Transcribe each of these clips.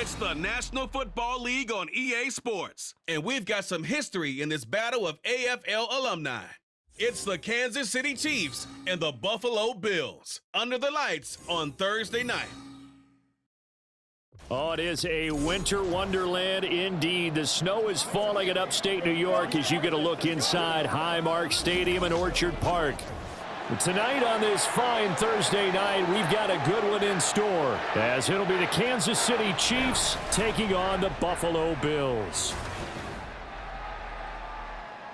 It's the National Football League on EA Sports, and we've got some history in this battle of AFL alumni. It's the Kansas City Chiefs and the Buffalo Bills under the lights on Thursday night. Oh, it is a winter wonderland indeed. The snow is falling in upstate New York as you get a look inside Highmark Stadium in Orchard Park. Tonight on this fine Thursday night, we've got a good one in store, as it'll be the Kansas City Chiefs taking on the Buffalo Bills.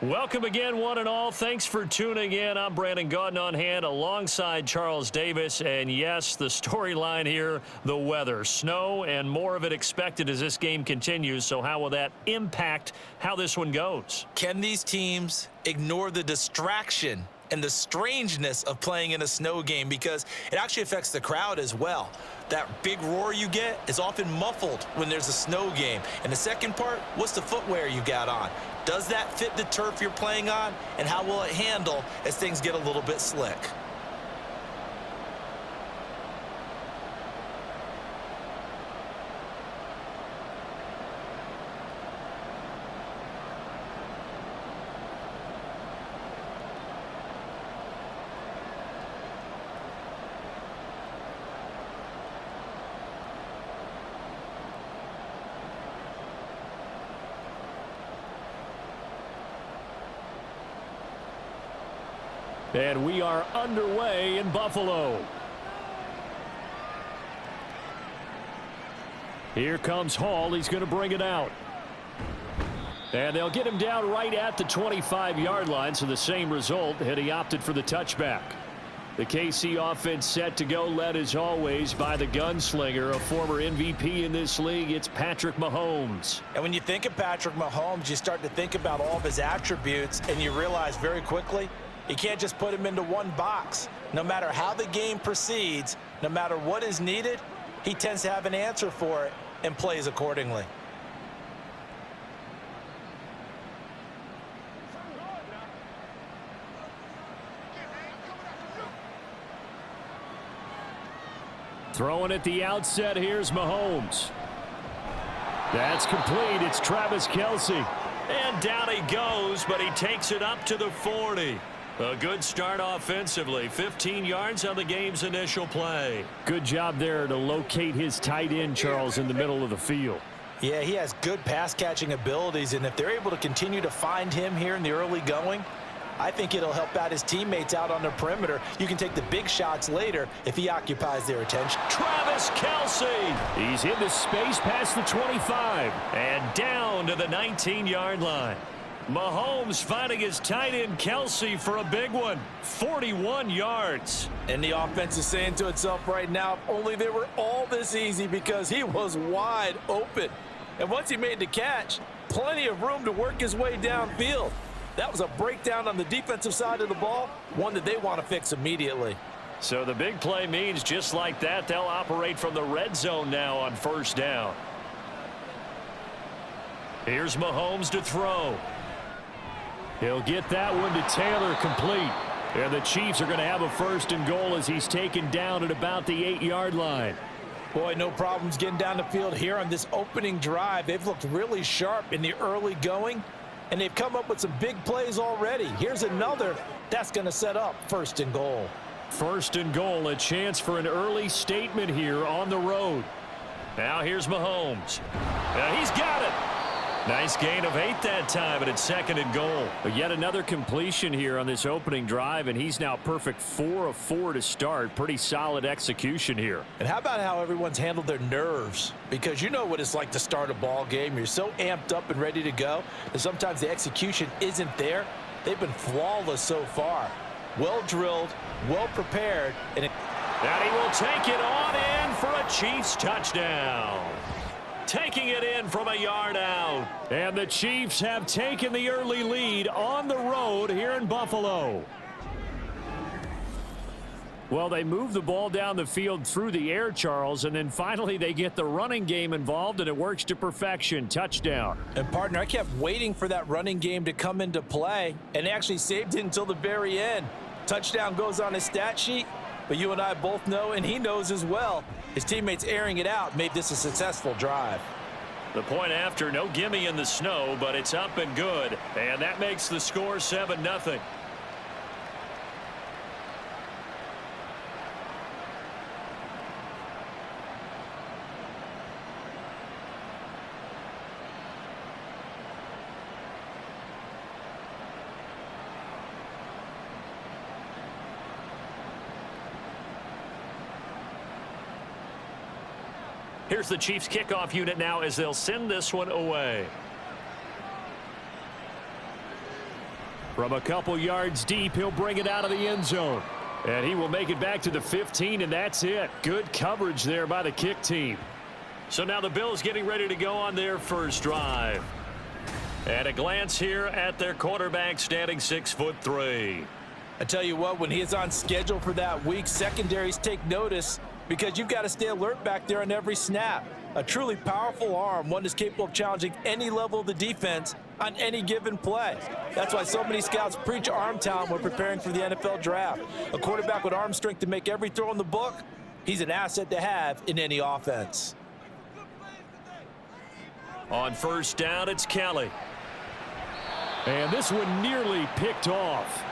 Welcome again, one and all. Thanks for tuning in. I'm Brandon Gaudin on hand alongside Charles Davis. And yes, the storyline here, the weather. Snow and more of it expected as this game continues. So how will that impact how this one goes? Can these teams ignore the distraction and the strangeness of playing in a snow game, because it actually affects the crowd as well? That big roar you get is often muffled when there's a snow game. And the second part, what's the footwear you got on? Does that fit the turf you're playing on? And how will it handle as things get a little bit slick? And we are underway in Buffalo. Here comes Hall. He's going to bring it out. And they'll get him down right at the 25-yard line, so the same result, had he opted for the touchback. The KC offense set to go, led as always by the gunslinger, a former MVP in this league. It's Patrick Mahomes. And when you think of Patrick Mahomes, you start to think about all of his attributes, and you realize very quickly, you can't just put him into one box. No matter how the game proceeds, no matter what is needed, he tends to have an answer for it and plays accordingly. Throwing at the outset, here's Mahomes. That's complete. It's Travis Kelce. And down he goes, but he takes it up to the 40. A good start offensively. 15 yards on the game's initial play. Good job there to locate his tight end, Charles, in the middle of the field. Yeah, he has good pass-catching abilities, and if they're able to continue to find him here in the early going, I think it'll help out his teammates out on the perimeter. You can take the big shots later if he occupies their attention. Travis Kelce. He's into space past the 25 and down to the 19-yard line. Mahomes finding his tight end Kelce for a big one. 41 yards. And the offense is saying to itself right now, if only they were all this easy, because he was wide open. And once he made the catch, plenty of room to work his way downfield. That was a breakdown on the defensive side of the ball, one that they want to fix immediately. So the big play means just like that, they'll operate from the red zone now on first down. Here's Mahomes to throw. He'll get that one to Taylor, complete. And the Chiefs are going to have a first and goal as he's taken down at about the 8-yard line. Boy, no problems getting down the field here on this opening drive. They've looked really sharp in the early going, and they've come up with some big plays already. Here's another that's going to set up first and goal. First and goal, a chance for an early statement here on the road. Now here's Mahomes. He's got it. Nice gain of 8 that time, but it's second and goal. But yet another completion here on this opening drive, and he's now perfect 4 of 4 to start. Pretty solid execution here. And how about how everyone's handled their nerves? Because you know what it's like to start a ball game. You're so amped up and ready to go, and sometimes the execution isn't there. They've been flawless so far. Well drilled, well prepared, and he will take it on in for a Chiefs touchdown. Taking it in from a yard out. And the Chiefs have taken the early lead on the road here in Buffalo. Well, they move the ball down the field through the air, Charles, and then finally they get the running game involved, and it works to perfection. Touchdown. And, partner, I kept waiting for that running game to come into play, and they actually saved it until the very end. Touchdown goes on his stat sheet, but you and I both know, and he knows as well, His teammates airing it out made this a successful drive. The point after, no gimme in the snow, but it's up and good. And that makes the score 7-0. Here's the Chiefs kickoff unit now as they'll send this one away. From a couple yards deep, he'll bring it out of the end zone. And he will make it back to the 15, and that's it. Good coverage there by the kick team. So now the Bills getting ready to go on their first drive. And a glance here at their quarterback, standing 6'3". I tell you what, when he is on schedule for that week, secondaries take notice because you've got to stay alert back there on every snap. A truly powerful arm, one that's capable of challenging any level of the defense on any given play. That's why so many scouts preach arm talent when preparing for the NFL draft. A quarterback with arm strength to make every throw in the book, he's an asset to have in any offense. On first down, it's Kelly. And this one nearly picked off.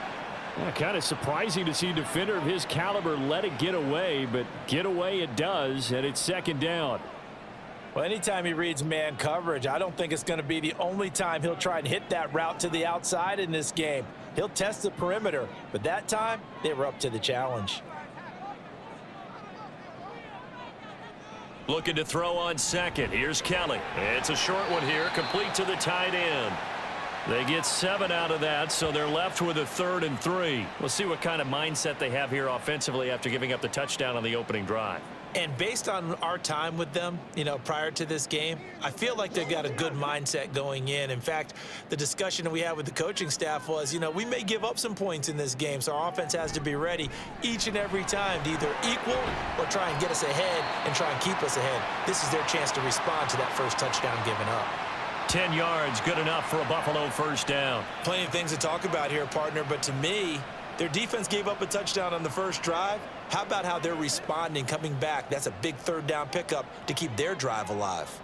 Kind of surprising to see a defender of his caliber let it get away, but get away it does, and it's second down. Well, anytime he reads man coverage, I don't think it's going to be the only time he'll try and hit that route to the outside in this game. He'll test the perimeter, but that time they were up to the challenge. Looking to throw on second. Here's Kelly. It's a short one here, complete to the tight end. They get 7 out of that, so they're left with a 3rd and 3. We'll see what kind of mindset they have here offensively after giving up the touchdown on the opening drive. And based on our time with them, prior to this game, I feel like they've got a good mindset going in. In fact, the discussion that we had with the coaching staff was, we may give up some points in this game, so our offense has to be ready each and every time to either equal or try and get us ahead and try and keep us ahead. This is their chance to respond to that first touchdown given up. 10 yards, good enough for a Buffalo first down. Plenty of things to talk about here, partner, but to me, their defense gave up a touchdown on the first drive. How about how they're responding, coming back? That's a big 3rd down pickup to keep their drive alive.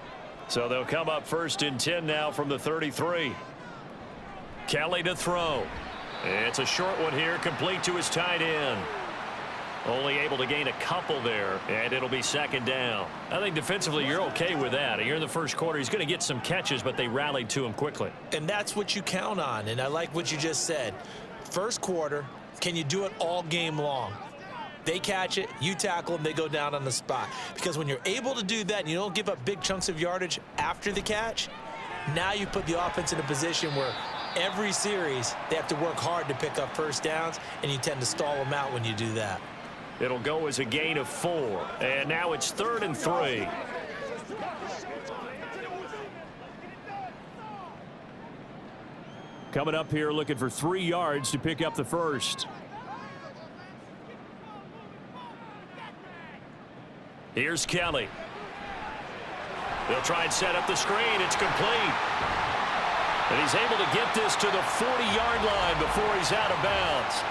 So they'll come up 1st and 10 now from the 33. Kelly to throw. It's a short one here, complete to his tight end. Only able to gain a couple there, and it'll be second down. I think defensively you're okay with that. Here in the first quarter, he's going to get some catches, but they rallied to him quickly. And that's what you count on, and I like what you just said. First quarter, can you do it all game long? They catch it, you tackle them, they go down on the spot. Because when you're able to do that and you don't give up big chunks of yardage after the catch, now you put the offense in a position where every series they have to work hard to pick up first downs, and you tend to stall them out when you do that. It'll go as a gain of 4. And now it's 3rd and 3. Coming up here looking for 3 yards to pick up the first. Here's Kelly. They'll try and set up the screen. It's complete. And he's able to get this to the 40-yard line before he's out of bounds.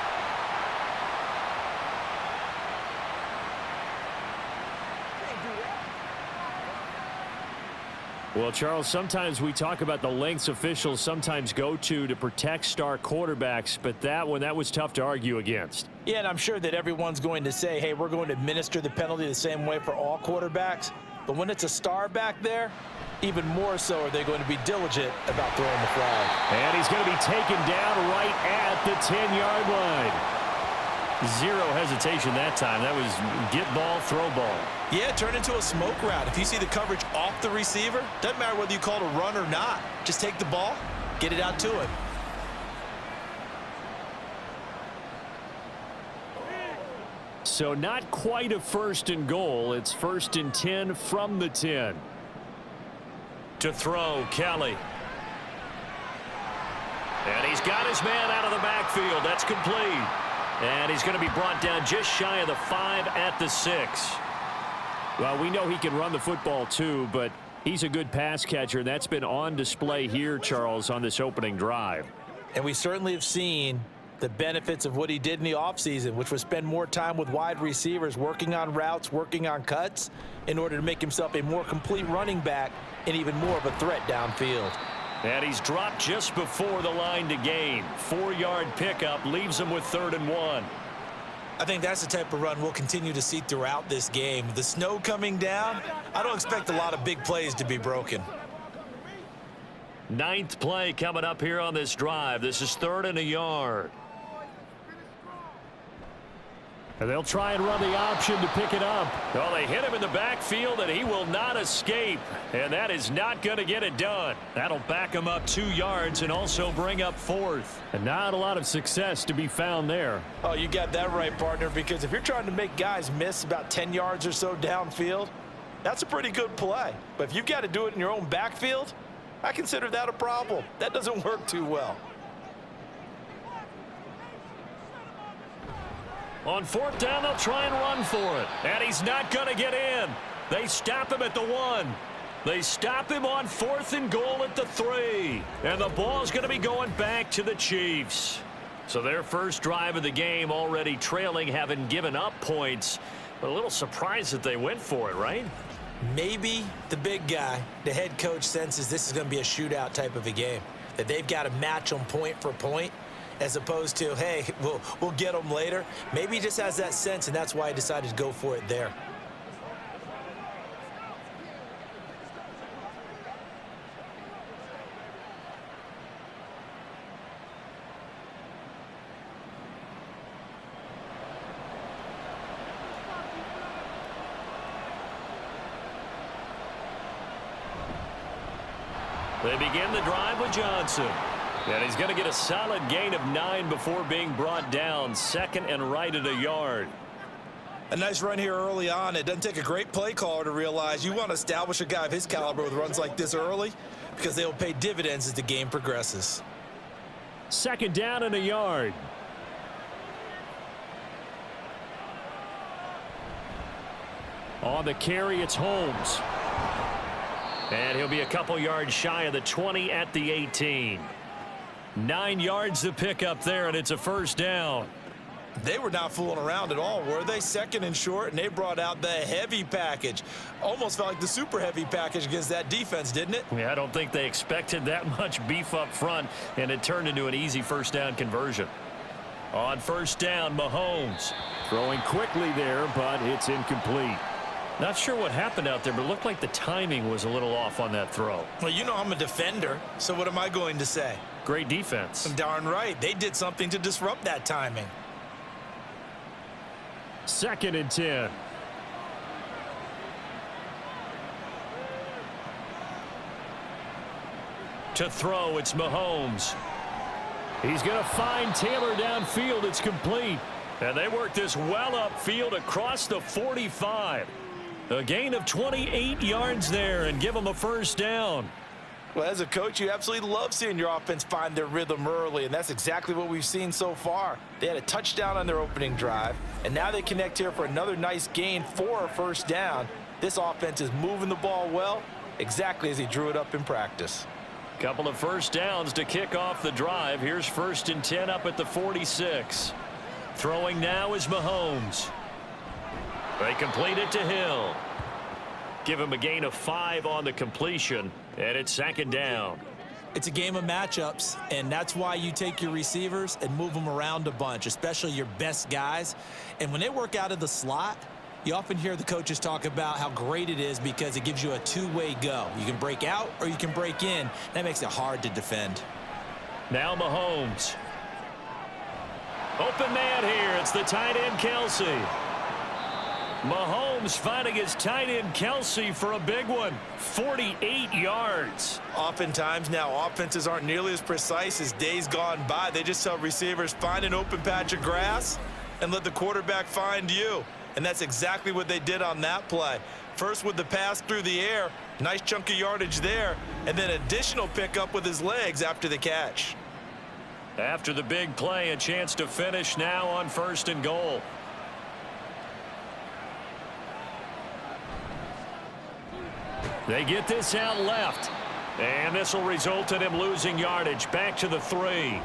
Well, Charles, sometimes we talk about the lengths officials sometimes go to protect star quarterbacks, but that was tough to argue against. Yeah, and I'm sure that everyone's going to say, hey, we're going to administer the penalty the same way for all quarterbacks. But when it's a star back there, even more so are they going to be diligent about throwing the flag. And he's going to be taken down right at the 10-yard line. Zero hesitation that time. That was get ball, throw ball. Yeah, turn into a smoke route. If you see the coverage off the receiver, doesn't matter whether you call it a run or not. Just take the ball, get it out to him. So not quite a 1st and goal. It's 1st and 10 from the 10. To throw, Kelly. And he's got his man out of the backfield. That's complete. And he's going to be brought down just shy of the 5 at the 6. Well, we know he can run the football too, but he's a good pass catcher. That's been on display here, Charles, on this opening drive. And we certainly have seen the benefits of what he did in the offseason, which was spend more time with wide receivers, working on routes, working on cuts, in order to make himself a more complete running back and even more of a threat downfield. And he's dropped just before the line to gain. 4-yard pickup leaves him with 3rd and 1. I think that's the type of run we'll continue to see throughout this game. The snow coming down, I don't expect a lot of big plays to be broken. 9th play coming up here on this drive. This is 3rd and a yard. And they'll try and run the option to pick it up. Well, they hit him in the backfield, and he will not escape. And that is not going to get it done. That'll back him up 2 yards and also bring up 4th. And not a lot of success to be found there. Oh, you got that right, partner, because if you're trying to make guys miss about 10 yards or so downfield, that's a pretty good play. But if you've got to do it in your own backfield, I consider that a problem. That doesn't work too well. On 4th down, they'll try and run for it. And he's not going to get in. They stop him at the 1. They stop him on 4th and goal at the 3. And the ball's going to be going back to the Chiefs. So their first drive of the game already trailing, having given up points. But a little surprised that they went for it, right? Maybe the big guy, the head coach, senses this is going to be a shootout type of a game, that they've got to match them point for point, as opposed to, hey, we'll get them later. Maybe he just has that sense, and that's why he decided to go for it there. They begin the drive with Johnson. And he's going to get a solid gain of 9 before being brought down. 2nd and right at a yard. A nice run here early on. It doesn't take a great play caller to realize you want to establish a guy of his caliber with runs like this early, because they will pay dividends as the game progresses. 2nd down and a yard. On the carry, it's Holmes. And he'll be a couple yards shy of the 20 at the 18. 9 yards to pick up there, and it's a 1st down. They were not fooling around at all, were they? 2nd and short, and they brought out the heavy package. Almost felt like the super heavy package against that defense, didn't it? Yeah, I don't think they expected that much beef up front, and it turned into an easy 1st down conversion. On 1st down, Mahomes throwing quickly there, but it's incomplete. Not sure what happened out there, but it looked like the timing was a little off on that throw. Well, you know I'm a defender, so what am I going to say? Great defense. Darn right. They did something to disrupt that timing. 2nd and 10. To throw, it's Mahomes. He's going to find Taylor downfield. It's complete. And they work this well upfield across the 45. A gain of 28 yards there and give them a 1st down. Well, as a coach, you absolutely love seeing your offense find their rhythm early, and that's exactly what we've seen so far. They had a touchdown on their opening drive, and now they connect here for another nice gain for a 1st down. This offense is moving the ball well, exactly as he drew it up in practice. Couple of 1st downs to kick off the drive. Here's 1st and 10 up at the 46. Throwing now is Mahomes. They complete it to Hill. Give him a gain of 5 on the completion, and it's 2nd down. It's a game of matchups, and that's why you take your receivers and move them around a bunch, especially your best guys. And when they work out of the slot, you often hear the coaches talk about how great it is because it gives you a two-way go. You can break out or you can break in. That makes it hard to defend. Now Mahomes. Open man here. It's the tight end, Kelsey. Mahomes finding his tight end, Kelsey, for a big one. 48 yards. Oftentimes now, offenses aren't nearly as precise as days gone by. They just tell receivers, find an open patch of grass and let the quarterback find you. And that's exactly what they did on that play. First with the pass through the air, nice chunk of yardage there, and then additional pickup with his legs after the catch. After the big play, a chance to finish now on 1st and goal. They get this out left, and this will result in him losing yardage back to the 3.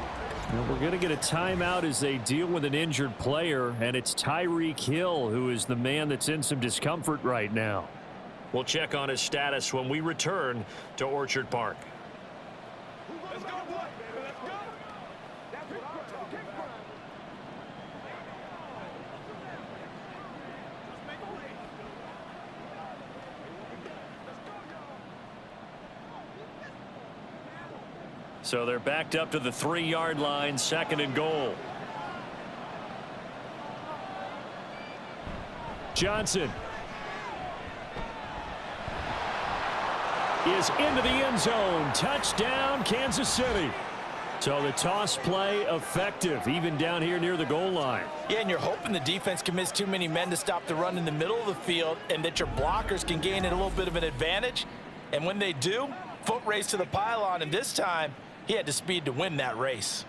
And we're going to get a timeout as they deal with an injured player, and it's Tyreek Hill who is the man that's in some discomfort right now. We'll check on his status when we return to Orchard Park. Let's go, boy. Let's go. So they're backed up to the 3-yard line, 2nd and goal. Johnson is into the end zone. Touchdown, Kansas City. So the toss play effective, even down here near the goal line. Yeah, and you're hoping the defense commits too many men to stop the run in the middle of the field and that your blockers can gain a little bit of an advantage. And when they do, foot race to the pylon, and this time he had the speed to win that race.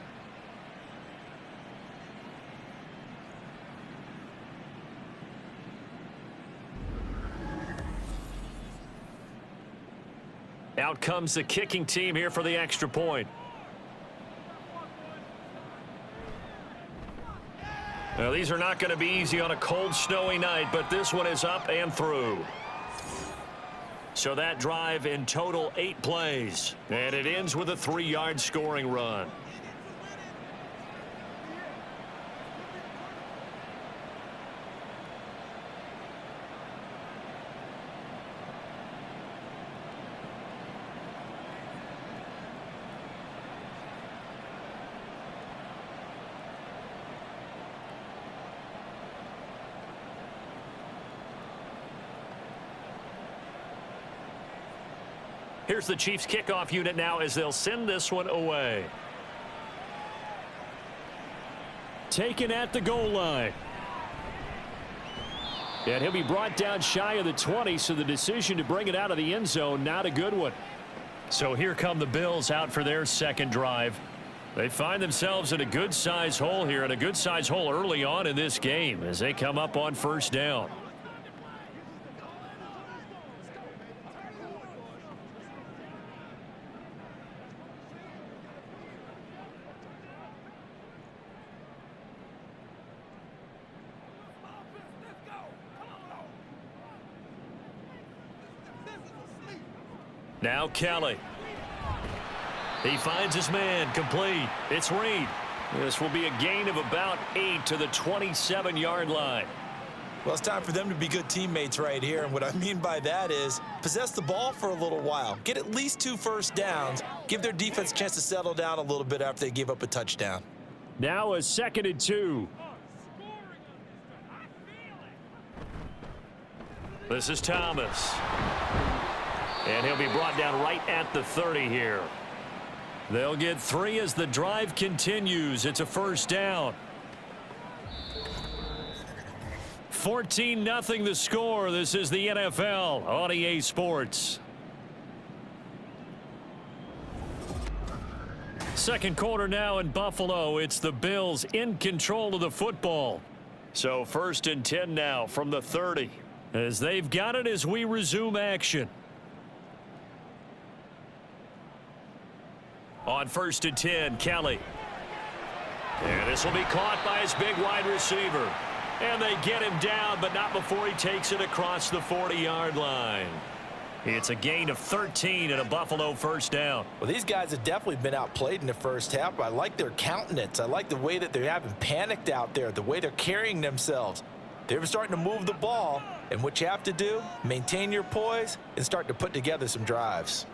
Out comes the kicking team here for the extra point. Now, these are not going to be easy on a cold, snowy night, but this one is up and through. So that drive in total 8 plays, and it ends with a 3-yard scoring run. Here's the Chiefs kickoff unit now as they'll send this one away. Taken at the goal line. And he'll be brought down shy of the 20, so the decision to bring it out of the end zone, not a good one. So here come the Bills out for their second drive. They find themselves in a good-size hole here, and a good-size hole early on in this game as they come up on first down. Now Kelly. He finds his man, complete. It's Reed. This will be a gain of about 8 to the 27-yard line. Well, it's time for them to be good teammates right here, and what I mean by that is possess the ball for a little while. Get at least 2 first downs. Give their defense a chance to settle down a little bit after they give up a touchdown. Now a 2nd and 2. This is Thomas. And he'll be brought down right at the 30 here. They'll get 3 as the drive continues. It's a first down. 14-0 the score. This is the NFL on EA Sports. Second quarter now in Buffalo. It's the Bills in control of the football. So 1st and 10 now from the 30 as they've got it as we resume action. On 1st and 10, Kelly. And this will be caught by his big wide receiver. And they get him down, but not before he takes it across the 40-yard line. It's a gain of 13 and a Buffalo first down. Well, these guys have definitely been outplayed in the first half, but I like their countenance. I like the way that they haven't panicked out there, the way they're carrying themselves. They're starting to move the ball, and what you have to do, maintain your poise and start to put together some drives.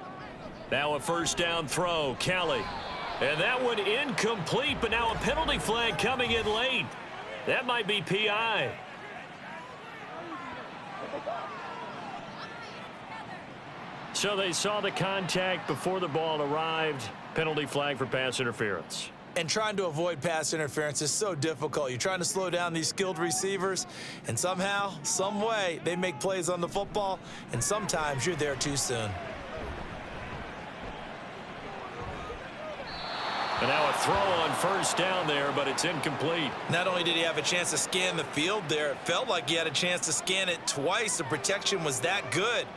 Now a first down throw, Kelly. And that one incomplete, but now a penalty flag coming in late. That might be PI. So they saw the contact before the ball arrived. Penalty flag for pass interference. And trying to avoid pass interference is so difficult. You're trying to slow down these skilled receivers, and somehow, some way, they make plays on the football, and sometimes you're there too soon. And now a throw on first down there, but it's incomplete. Not only did he have a chance to scan the field there, it felt like he had a chance to scan it twice. The protection was that good.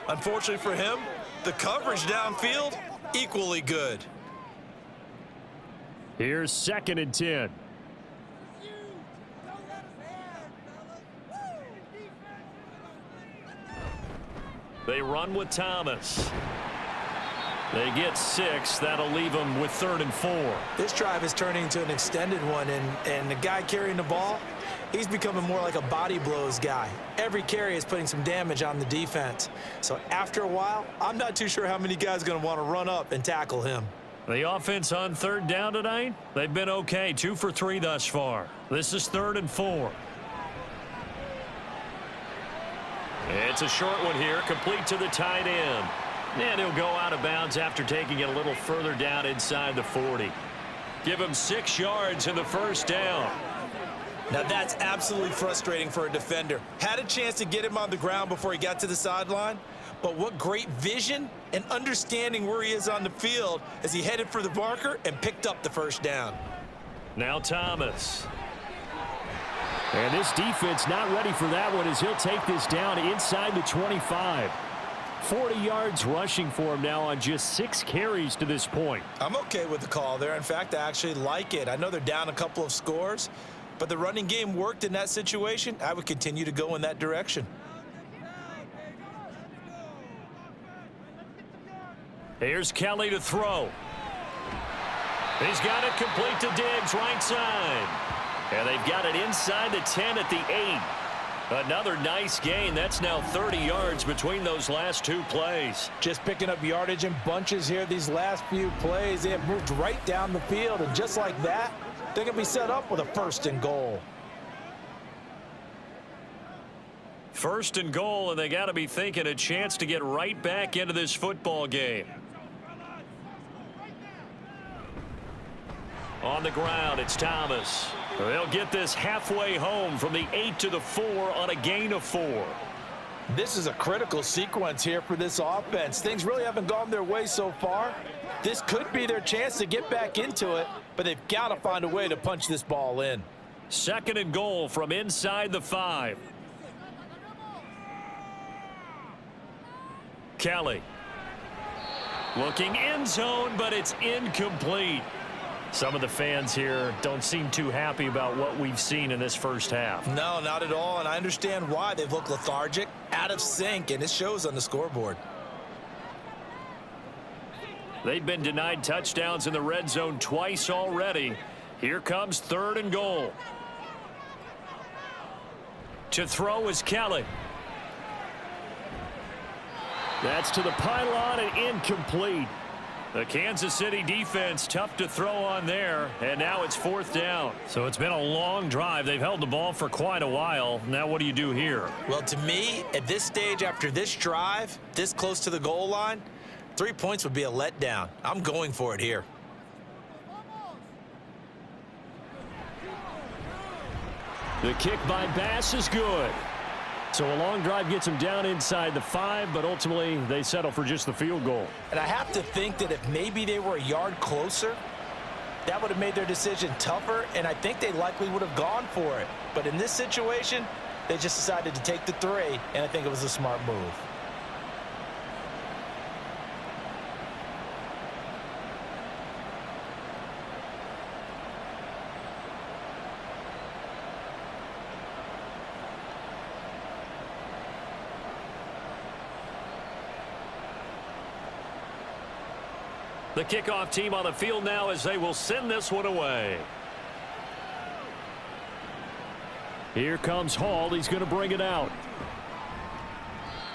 Unfortunately for him, the coverage downfield, equally good. Here's 2nd and 10. They run with Thomas. They get 6. That'll leave them with 3rd and 4. This drive is turning into an extended one, and the guy carrying the ball, he's becoming more like a body blows guy. Every carry is putting some damage on the defense. So after a while, I'm not too sure how many guys are going to want to run up and tackle him. The offense on 3rd down tonight, they've been okay. 2 for 3 thus far. This is 3rd and 4. It's a short one here, complete to the tight end. And he'll go out of bounds after taking it a little further down inside the 40. Give him 6 yards in the 1st down. Now that's absolutely frustrating for a defender. Had a chance to get him on the ground before he got to the sideline, but what great vision and understanding where he is on the field as he headed for the marker and picked up the 1st down. Now Thomas. And this defense not ready for that one as he'll take this down inside the 25. 40 yards rushing for him now on just 6 carries to this point. I'm okay with the call there. In fact, I actually like it. I know they're down a couple of scores, but the running game worked in that situation. I would continue to go in that direction. Here's Kelly to throw. He's got it complete to Diggs, right side. And they've got it inside the 10 at the 8. Another nice gain. That's now 30 yards between those last 2 plays. Just picking up yardage in bunches here these last few plays. They have moved right down the field, and just like that, they're going to be set up with a 1st and goal. 1st and goal, and they got to be thinking a chance to get right back into this football game. On the ground, it's Thomas. They'll get this halfway home from the 8 to the 4 on a gain of 4. This is a critical sequence here for this offense. Things really haven't gone their way so far. This could be their chance to get back into it, but they've got to find a way to punch this ball in. 2nd and goal from inside the 5. Kelly. Looking end zone, but it's incomplete. Some of the fans here don't seem too happy about what we've seen in this 1st half. No, not at all, and I understand why. They've looked lethargic, out of sync, and it shows on the scoreboard. They've been denied touchdowns in the red zone twice already. Here comes 3rd and goal. To throw is Kelly. That's to the pylon and incomplete. The Kansas City defense tough to throw on there, and now it's 4th down. So it's been a long drive. They've held the ball for quite a while. Now what do you do here? Well, to me, at this stage after this drive, this close to the goal line, 3 points would be a letdown. I'm going for it here. The kick by Bass is good. So a long drive gets them down inside the 5, but ultimately they settle for just the field goal. And I have to think that if maybe they were a yard closer, that would have made their decision tougher, and I think they likely would have gone for it. But in this situation, they just decided to take the 3, and I think it was a smart move. The kickoff team on the field now as they will send this one away. Here comes Hall. He's going to bring it out.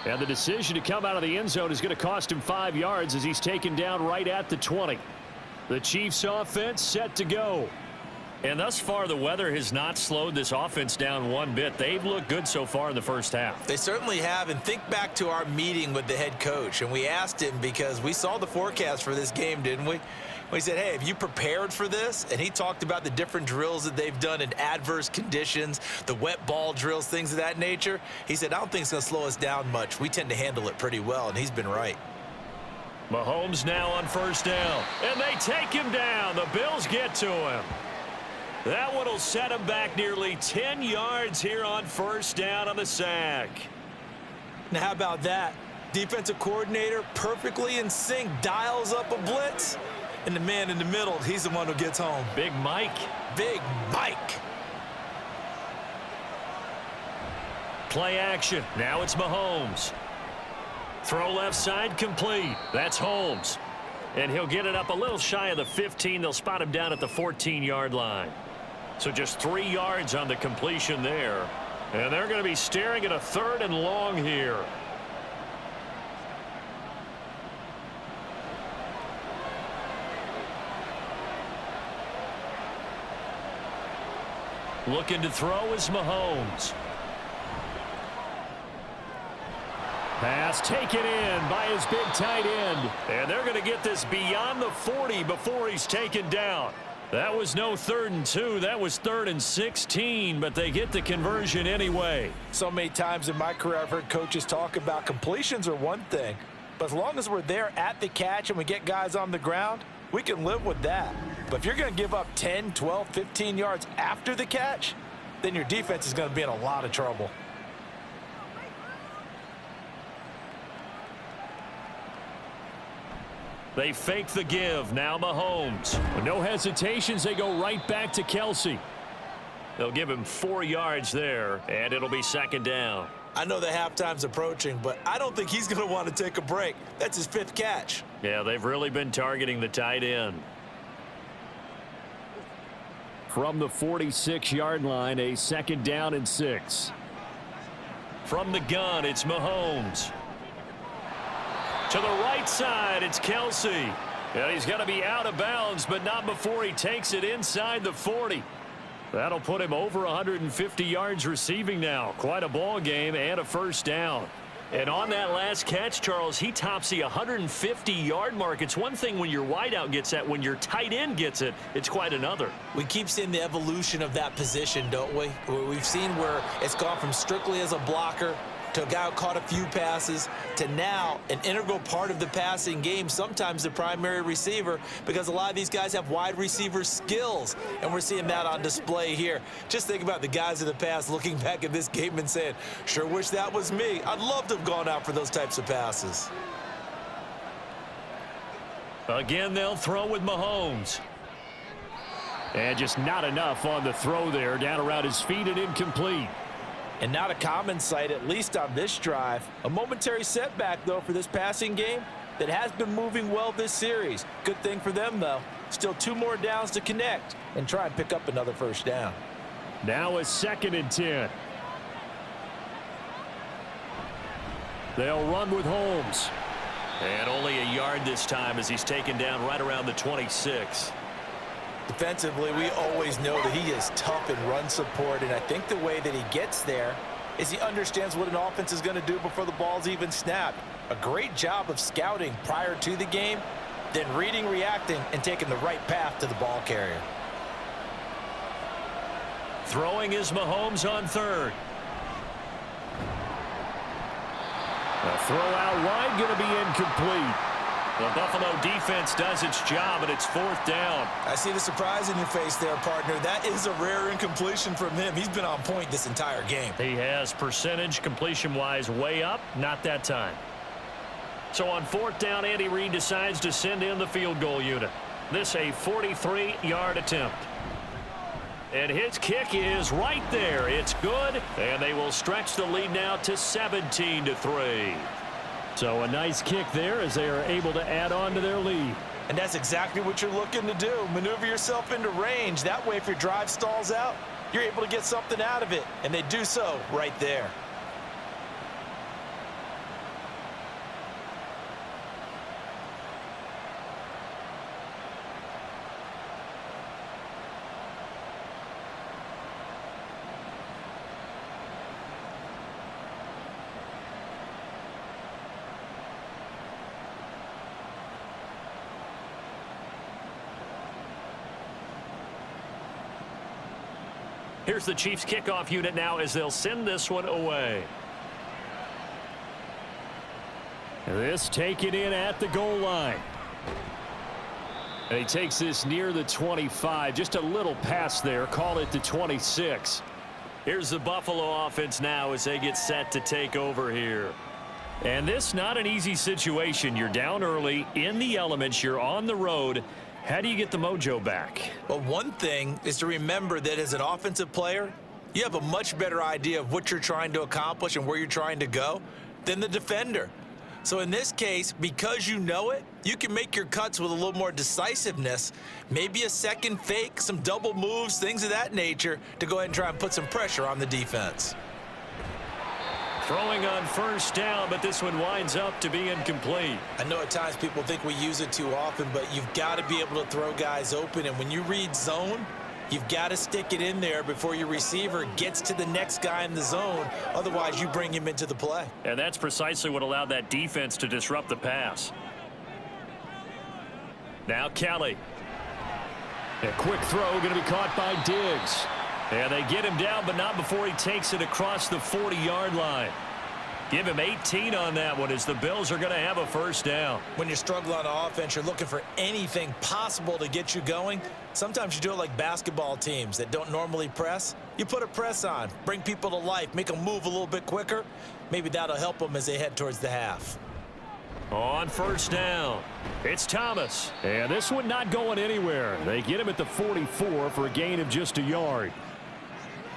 And the decision to come out of the end zone is going to cost him 5 yards as he's taken down right at the 20. The Chiefs offense set to go. And thus far, the weather has not slowed this offense down one bit. They've looked good so far in the 1st half. They certainly have, and think back to our meeting with the head coach, and we asked him because we saw the forecast for this game, didn't we? We said, hey, have you prepared for this? And he talked about the different drills that they've done in adverse conditions, the wet ball drills, things of that nature. He said, I don't think it's going to slow us down much. We tend to handle it pretty well, and he's been right. Mahomes now on 1st down, and they take him down. The Bills get to him. That one will set him back nearly 10 yards here on 1st down on the sack. Now, how about that? Defensive coordinator perfectly in sync, dials up a blitz, And the man in the middle, he's the one who gets home. Big Mike. Big Mike. Play action. Now it's Mahomes. Throw left side complete. That's Holmes. And he'll get it up a little shy of the 15. They'll spot him down at the 14-yard line. So just 3 yards on the completion there. And they're going to be staring at a 3rd and long here. Looking to throw is Mahomes. Pass taken in by his big tight end. And they're going to get this beyond the 40 before he's taken down. That was no 3rd and 2. That was 3rd and 16, but they get the conversion anyway. So many times in my career I've heard coaches talk about completions are one thing, but as long as we're there at the catch and we get guys on the ground, we can live with that. But if you're going to give up 10, 12, 15 yards after the catch, then your defense is going to be in a lot of trouble. They fake the give. Now Mahomes. With no hesitations, they go right back to Kelsey. They'll give him 4 yards there, and it'll be 2nd down. I know the halftime's approaching, but I don't think he's going to want to take a break. That's his 5th catch. Yeah, they've really been targeting the tight end. From the 46-yard line, a 2nd down and 6. From the gun, it's Mahomes. To the right side, it's Kelsey. And he's going to be out of bounds, but not before he takes it inside the 40. That'll put him over 150 yards receiving now. Quite a ball game and a 1st down. And on that last catch, Charles, he tops the 150-yard mark. It's one thing when your wideout gets that. When your tight end gets it, it's quite another. We keep seeing the evolution of that position, don't we? We've seen where it's gone from strictly as a blocker to a guy who caught a few passes, to now an integral part of the passing game, sometimes the primary receiver, because a lot of these guys have wide receiver skills, and we're seeing that on display here. Just think about the guys in the past looking back at this game and saying, sure wish that was me. I'd love to have gone out for those types of passes. Again, they'll throw with Mahomes. And just not enough on the throw there, down around his feet and incomplete. And not a common sight, at least on this drive. A momentary setback, though, for this passing game that has been moving well this series. Good thing for them, though. Still 2 more downs to connect and try and pick up another 1st down. Now a 2nd and 10. They'll run with Holmes. And only a yard this time as he's taken down right around the 26. Defensively, we always know that he is tough in run support, and I think the way that he gets there is he understands what an offense is going to do before the ball's even snapped. A great job of scouting prior to the game, then reading, reacting, and taking the right path to the ball carrier. Throwing is Mahomes on 3rd. A throw out wide, going to be incomplete. The Buffalo defense does its job, and it's 4th down. I see the surprise in your face there, partner. That is a rare incompletion from him. He's been on point this entire game. He has percentage completion-wise way up, not that time. So on 4th down, Andy Reid decides to send in the field goal unit. This a 43-yard attempt. And his kick is right there. It's good, and they will stretch the lead now to 17-3. So a nice kick there as they are able to add on to their lead. And that's exactly what you're looking to do. Maneuver yourself into range. That way, if your drive stalls out, you're able to get something out of it. And they do so right there. Here's the Chiefs kickoff unit now as they'll send this one away. This taken in at the goal line. And he takes this near the 25. Just a little pass there. Call it the 26. Here's the Buffalo offense now as they get set to take over here. And this not an easy situation. You're down early in the elements. You're on the road. How do you get the mojo back? Well, one thing is to remember that as an offensive player, you have a much better idea of what you're trying to accomplish and where you're trying to go than the defender. So in this case, because you know it, you can make your cuts with a little more decisiveness, maybe a second fake, some double moves, things of that nature, to go ahead and try and put some pressure on the defense. Throwing on first down, but this one winds up to be incomplete. I know at times people think we use it too often, but you've got to be able to throw guys open. And when you read zone, you've got to stick it in there before your receiver gets to the next guy in the zone. Otherwise, you bring him into the play. And that's precisely what allowed that defense to disrupt the pass. Now Kelly. A quick throw going to be caught by Diggs. And they get him down, but not before he takes it across the 40-yard line. Give him 18 on that one as the Bills are going to have a first down. When you're struggling on offense, you're looking for anything possible to get you going. Sometimes you do it like basketball teams that don't normally press. You put a press on, bring people to life, make them move a little bit quicker. Maybe that'll help them as they head towards the half. On first down, it's Thomas. And this one not going anywhere. They get him at the 44 for a gain of just a yard.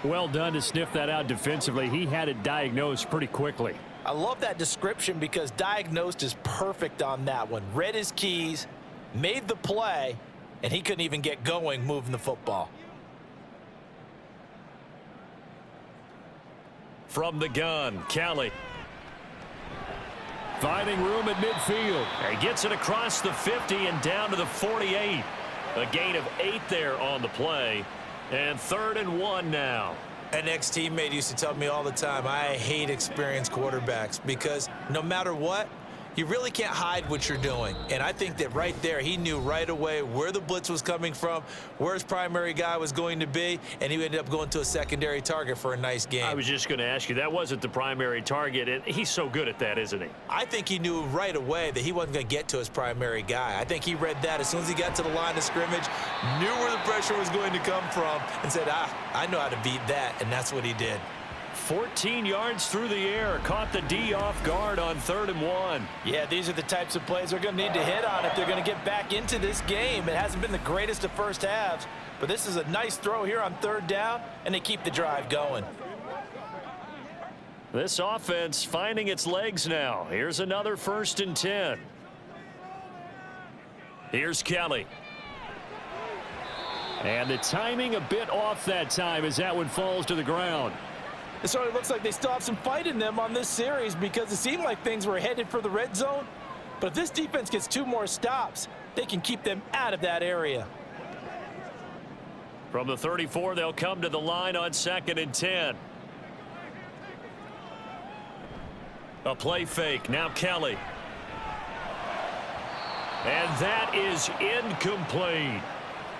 Well done to sniff that out defensively. He had it diagnosed pretty quickly. I love that description because diagnosed is perfect on that one. Read his keys, made the play, and he couldn't even get going moving the football. From the gun, Kelly. Finding room at midfield. He gets it across the 50 and down to the 48. A gain of 8 there on the play. And 3rd and 1 now. An ex-teammate used to tell me all the time, I hate experienced quarterbacks because no matter what, you really can't hide what you're doing. And I think that right there, he knew right away where the blitz was coming from, where his primary guy was going to be, and he ended up going to a secondary target for a nice game. I was just going to ask you, that wasn't the primary target, and he's so good at that, isn't he? I think he knew right away that he wasn't going to get to his primary guy. I think he read that as soon as he got to the line of scrimmage, knew where the pressure was going to come from, and said, I know how to beat that, and that's what he did. 14 yards through the air, caught the D off guard on 3rd and 1. Yeah, these are the types of plays they're going to need to hit on if they're going to get back into this game. It hasn't been the greatest of first halves, but this is a nice throw here on 3rd down, and they keep the drive going. This offense finding its legs now. Here's another 1st and 10. Here's Kelly. And the timing a bit off that time as that one falls to the ground. It sort of looks like they still have some fight in them on this series because it seemed like things were headed for the red zone. But if this defense gets 2 more stops, they can keep them out of that area. From the 34, they'll come to the line on 2nd and 10. A play fake. Now Kelly. And that is incomplete.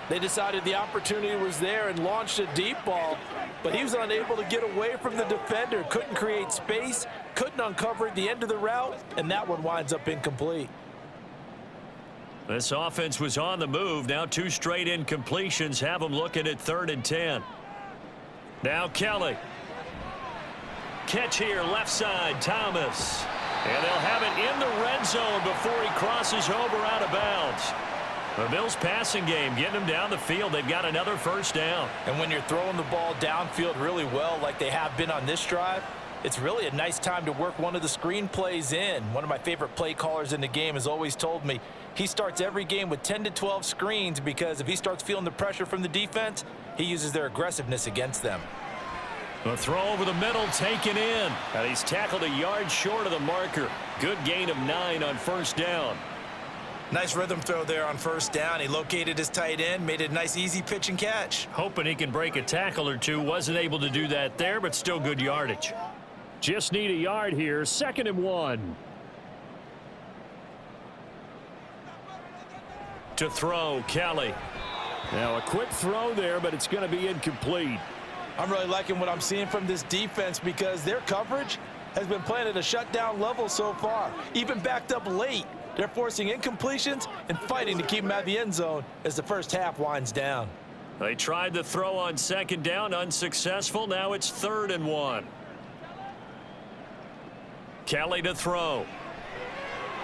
They decided the opportunity was there and launched a deep ball, but he was unable to get away from the defender, couldn't create space, couldn't uncover at the end of the route, and that one winds up incomplete. This offense was on the move. Now 2 straight incompletions have them looking at 3rd and 10. Now Kelly. Catch here, left side, Thomas. And they'll have it in the red zone before he crosses over out of bounds. The Bills passing game getting them down the field. They've got another 1st down. And when you're throwing the ball downfield really well like they have been on this drive, it's really a nice time to work one of the screen plays in. One of my favorite play callers in the game has always told me he starts every game with 10 to 12 screens because if he starts feeling the pressure from the defense, he uses their aggressiveness against them. The throw over the middle taken in. And he's tackled a yard short of the marker. Good gain of 9 on 1st down. Nice rhythm throw there on 1st down. He located his tight end, made it a nice easy pitch and catch. Hoping he can break a tackle or 2. Wasn't able to do that there, but still good yardage. Just need a yard here. 2nd and 1. To throw, Kelly. Now a quick throw there, but it's going to be incomplete. I'm really liking what I'm seeing from this defense because their coverage has been playing at a shutdown level so far. Even backed up late. They're forcing incompletions and fighting to keep them out of the end zone as the first half winds down. They tried the throw on 2nd down, unsuccessful. Now it's 3rd and 1. Kelly to throw.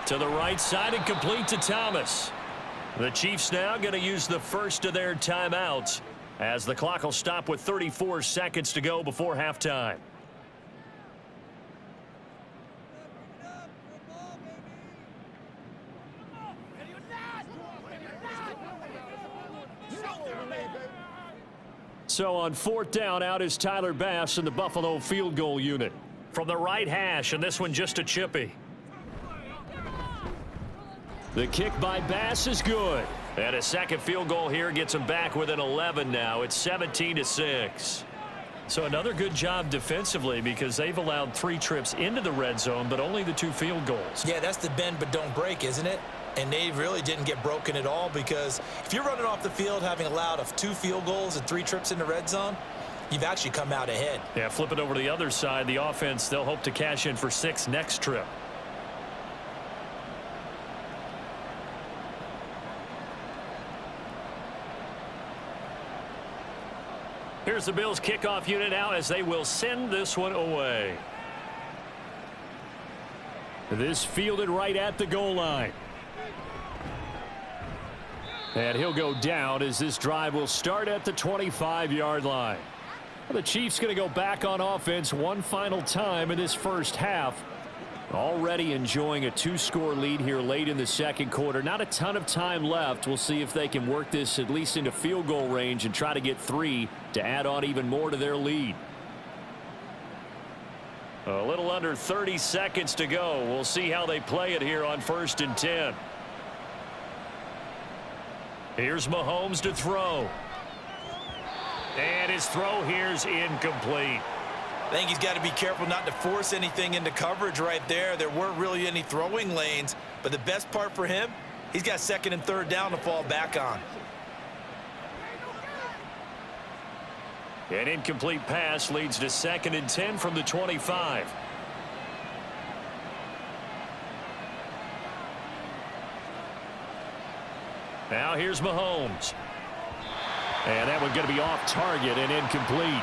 To the right side and complete to Thomas. The Chiefs now going to use the first of their timeouts as the clock will stop with 34 seconds to go before halftime. So on fourth down, out is Tyler Bass in the Buffalo field goal unit. From the right hash, and this one just a chippy. The kick by Bass is good. And a second field goal here gets him back within 11 now. It's 17-6. So another good job defensively because they've allowed 3 trips into the red zone, but only the 2 field goals. Yeah, that's the bend but don't break, isn't it? And they really didn't get broken at all because if you're running off the field having allowed 2 field goals and 3 trips in the red zone, you've actually come out ahead. Yeah, flip it over to the other side. The offense, they'll hope to cash in for 6 next trip. Here's the Bills kickoff unit now as they will send this one away. This fielded right at the goal line. And he'll go down as this drive will start at the 25-yard line. The Chiefs going to go back on offense one final time in this first half. Already enjoying a 2-score lead here late in the second quarter. Not a ton of time left. We'll see if they can work this at least into field goal range and try to get 3 to add on even more to their lead. A little under 30 seconds to go. We'll see how they play it here on 1st and 10. Here's Mahomes to throw. And his throw here's incomplete. I think he's got to be careful not to force anything into coverage right there. There weren't really any throwing lanes, but the best part for him, he's got 2nd and 3rd down to fall back on. An incomplete pass leads to 2nd and 10 from the 25. Now here's Mahomes. And that one going to be off target and incomplete.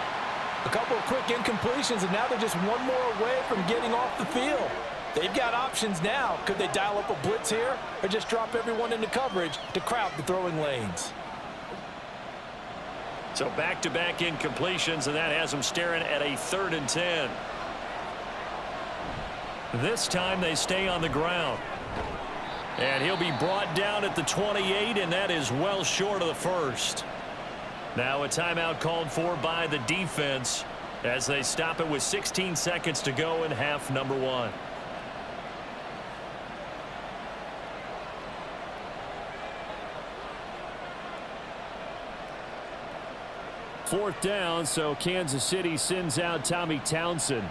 A couple of quick incompletions, and now they're just one more away from getting off the field. They've got options now. Could they dial up a blitz here or just drop everyone into coverage to crowd the throwing lanes? So back-to-back incompletions, and that has them staring at a 3rd and 10. This time they stay on the ground. And he'll be brought down at the 28, and that is well short of the first. Now a timeout called for by the defense as they stop it with 16 seconds to go in half number 1. Fourth down, so Kansas City sends out Tommy Townsend.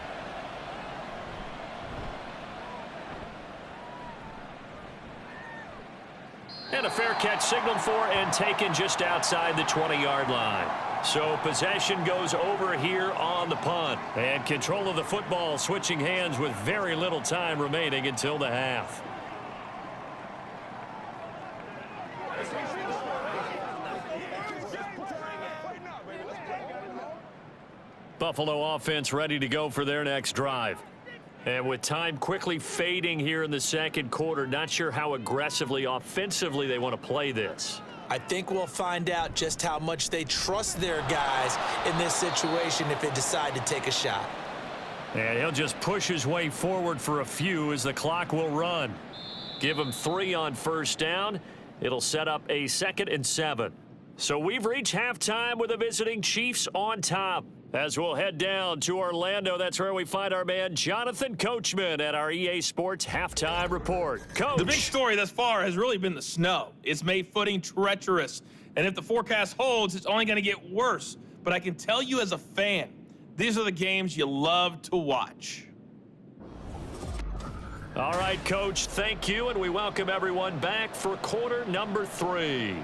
And a fair catch signaled for and taken just outside the 20-yard line. So possession goes over here on the punt. And control of the football switching hands with very little time remaining until the half. Buffalo offense ready to go for their next drive. And with time quickly fading here in the second quarter, not sure how aggressively, offensively they want to play this. I think we'll find out just how much they trust their guys in this situation if they decide to take a shot. And he'll just push his way forward for a few as the clock will run. Give him 3 on first down. It'll set up a 2nd and 7. So we've reached halftime with the visiting Chiefs on top. As we'll head down to Orlando, that's where we find our man Jonathan Coachman at our EA Sports Halftime Report. Coach. The big story thus far has really been the snow. It's made footing treacherous, and if the forecast holds, it's only going to get worse. But I can tell you as a fan, these are the games you love to watch. All right, Coach, thank you, and we welcome everyone back for quarter number 3.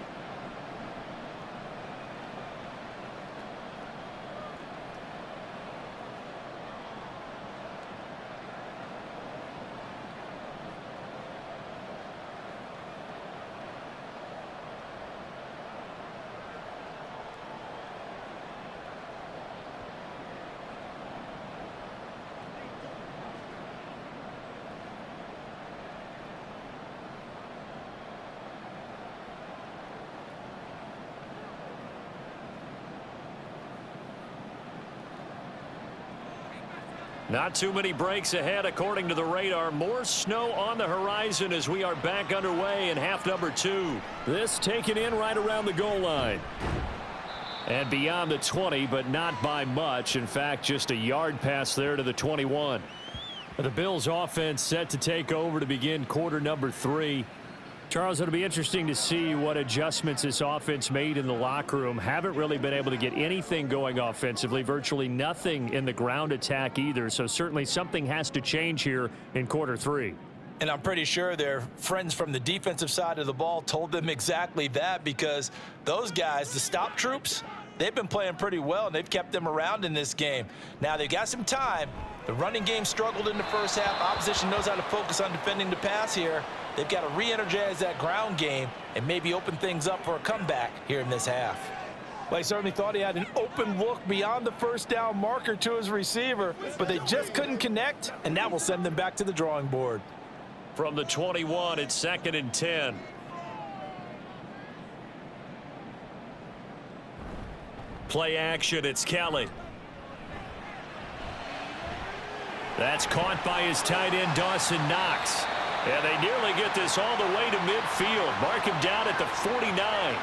Not too many breaks ahead according to the radar. More snow on the horizon as we are back underway in half number 2. This taken in right around the goal line. And beyond the 20, but not by much. In fact, just a yard pass there to the 21. The Bills offense set to take over to begin quarter number 3. Charles, it'll be interesting to see what adjustments this offense made in the locker room. Haven't really been able to get anything going offensively, virtually nothing in the ground attack either. So certainly something has to change here in quarter 3. And I'm pretty sure their friends from the defensive side of the ball told them exactly that, because those guys, the stop troops, they've been playing pretty well, and they've kept them around in this game. Now, they've got some time. The running game struggled in the first half. Opposition knows how to focus on defending the pass here. They've got to re-energize that ground game and maybe open things up for a comeback here in this half. Well, he certainly thought he had an open look beyond the first down marker to his receiver, but they just couldn't connect, and that will send them back to the drawing board. From the 21, it's 2nd and 10. Play action, it's Kelly. That's caught by his tight end, Dawson Knox. And they nearly get this all the way to midfield. Mark him down at the 49.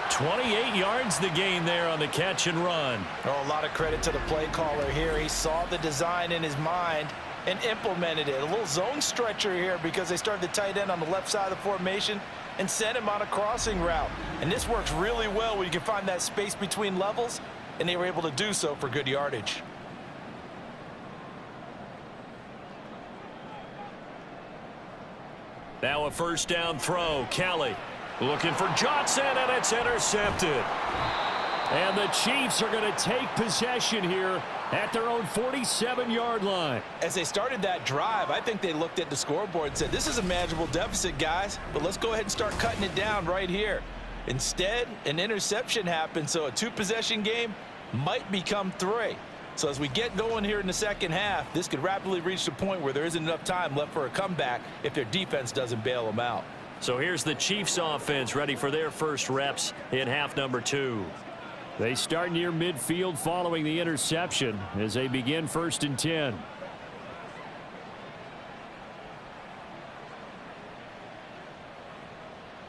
28 yards the gain there on the catch and run. Oh, a lot of credit to the play caller here. He saw the design in his mind and implemented it. A little zone stretcher here because they started the tight end on the left side of the formation and sent him on a crossing route. And this works really well when you can find that space between levels, and they were able to do so for good yardage. Now a first down throw. Kelly looking for Johnson, and it's intercepted. And the Chiefs are going to take possession here at their own 47-yard line. As they started that drive, I think they looked at the scoreboard and said, this is a manageable deficit, guys, but let's go ahead and start cutting it down right here. Instead, an interception happened, so a 2-possession game might become 3. So as we get going here in the second half, this could rapidly reach the point where there isn't enough time left for a comeback if their defense doesn't bail them out. So here's the Chiefs offense ready for their first reps in half number 2. They start near midfield following the interception as they begin 1st and 10.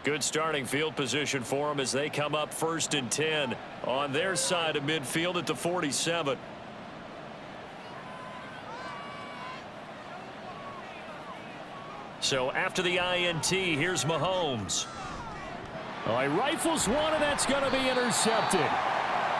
Good starting field position for them as they come up 1st and 10 on their side of midfield at the 47. So after the INT, here's Mahomes. Oh, he rifles one, and that's going to be intercepted.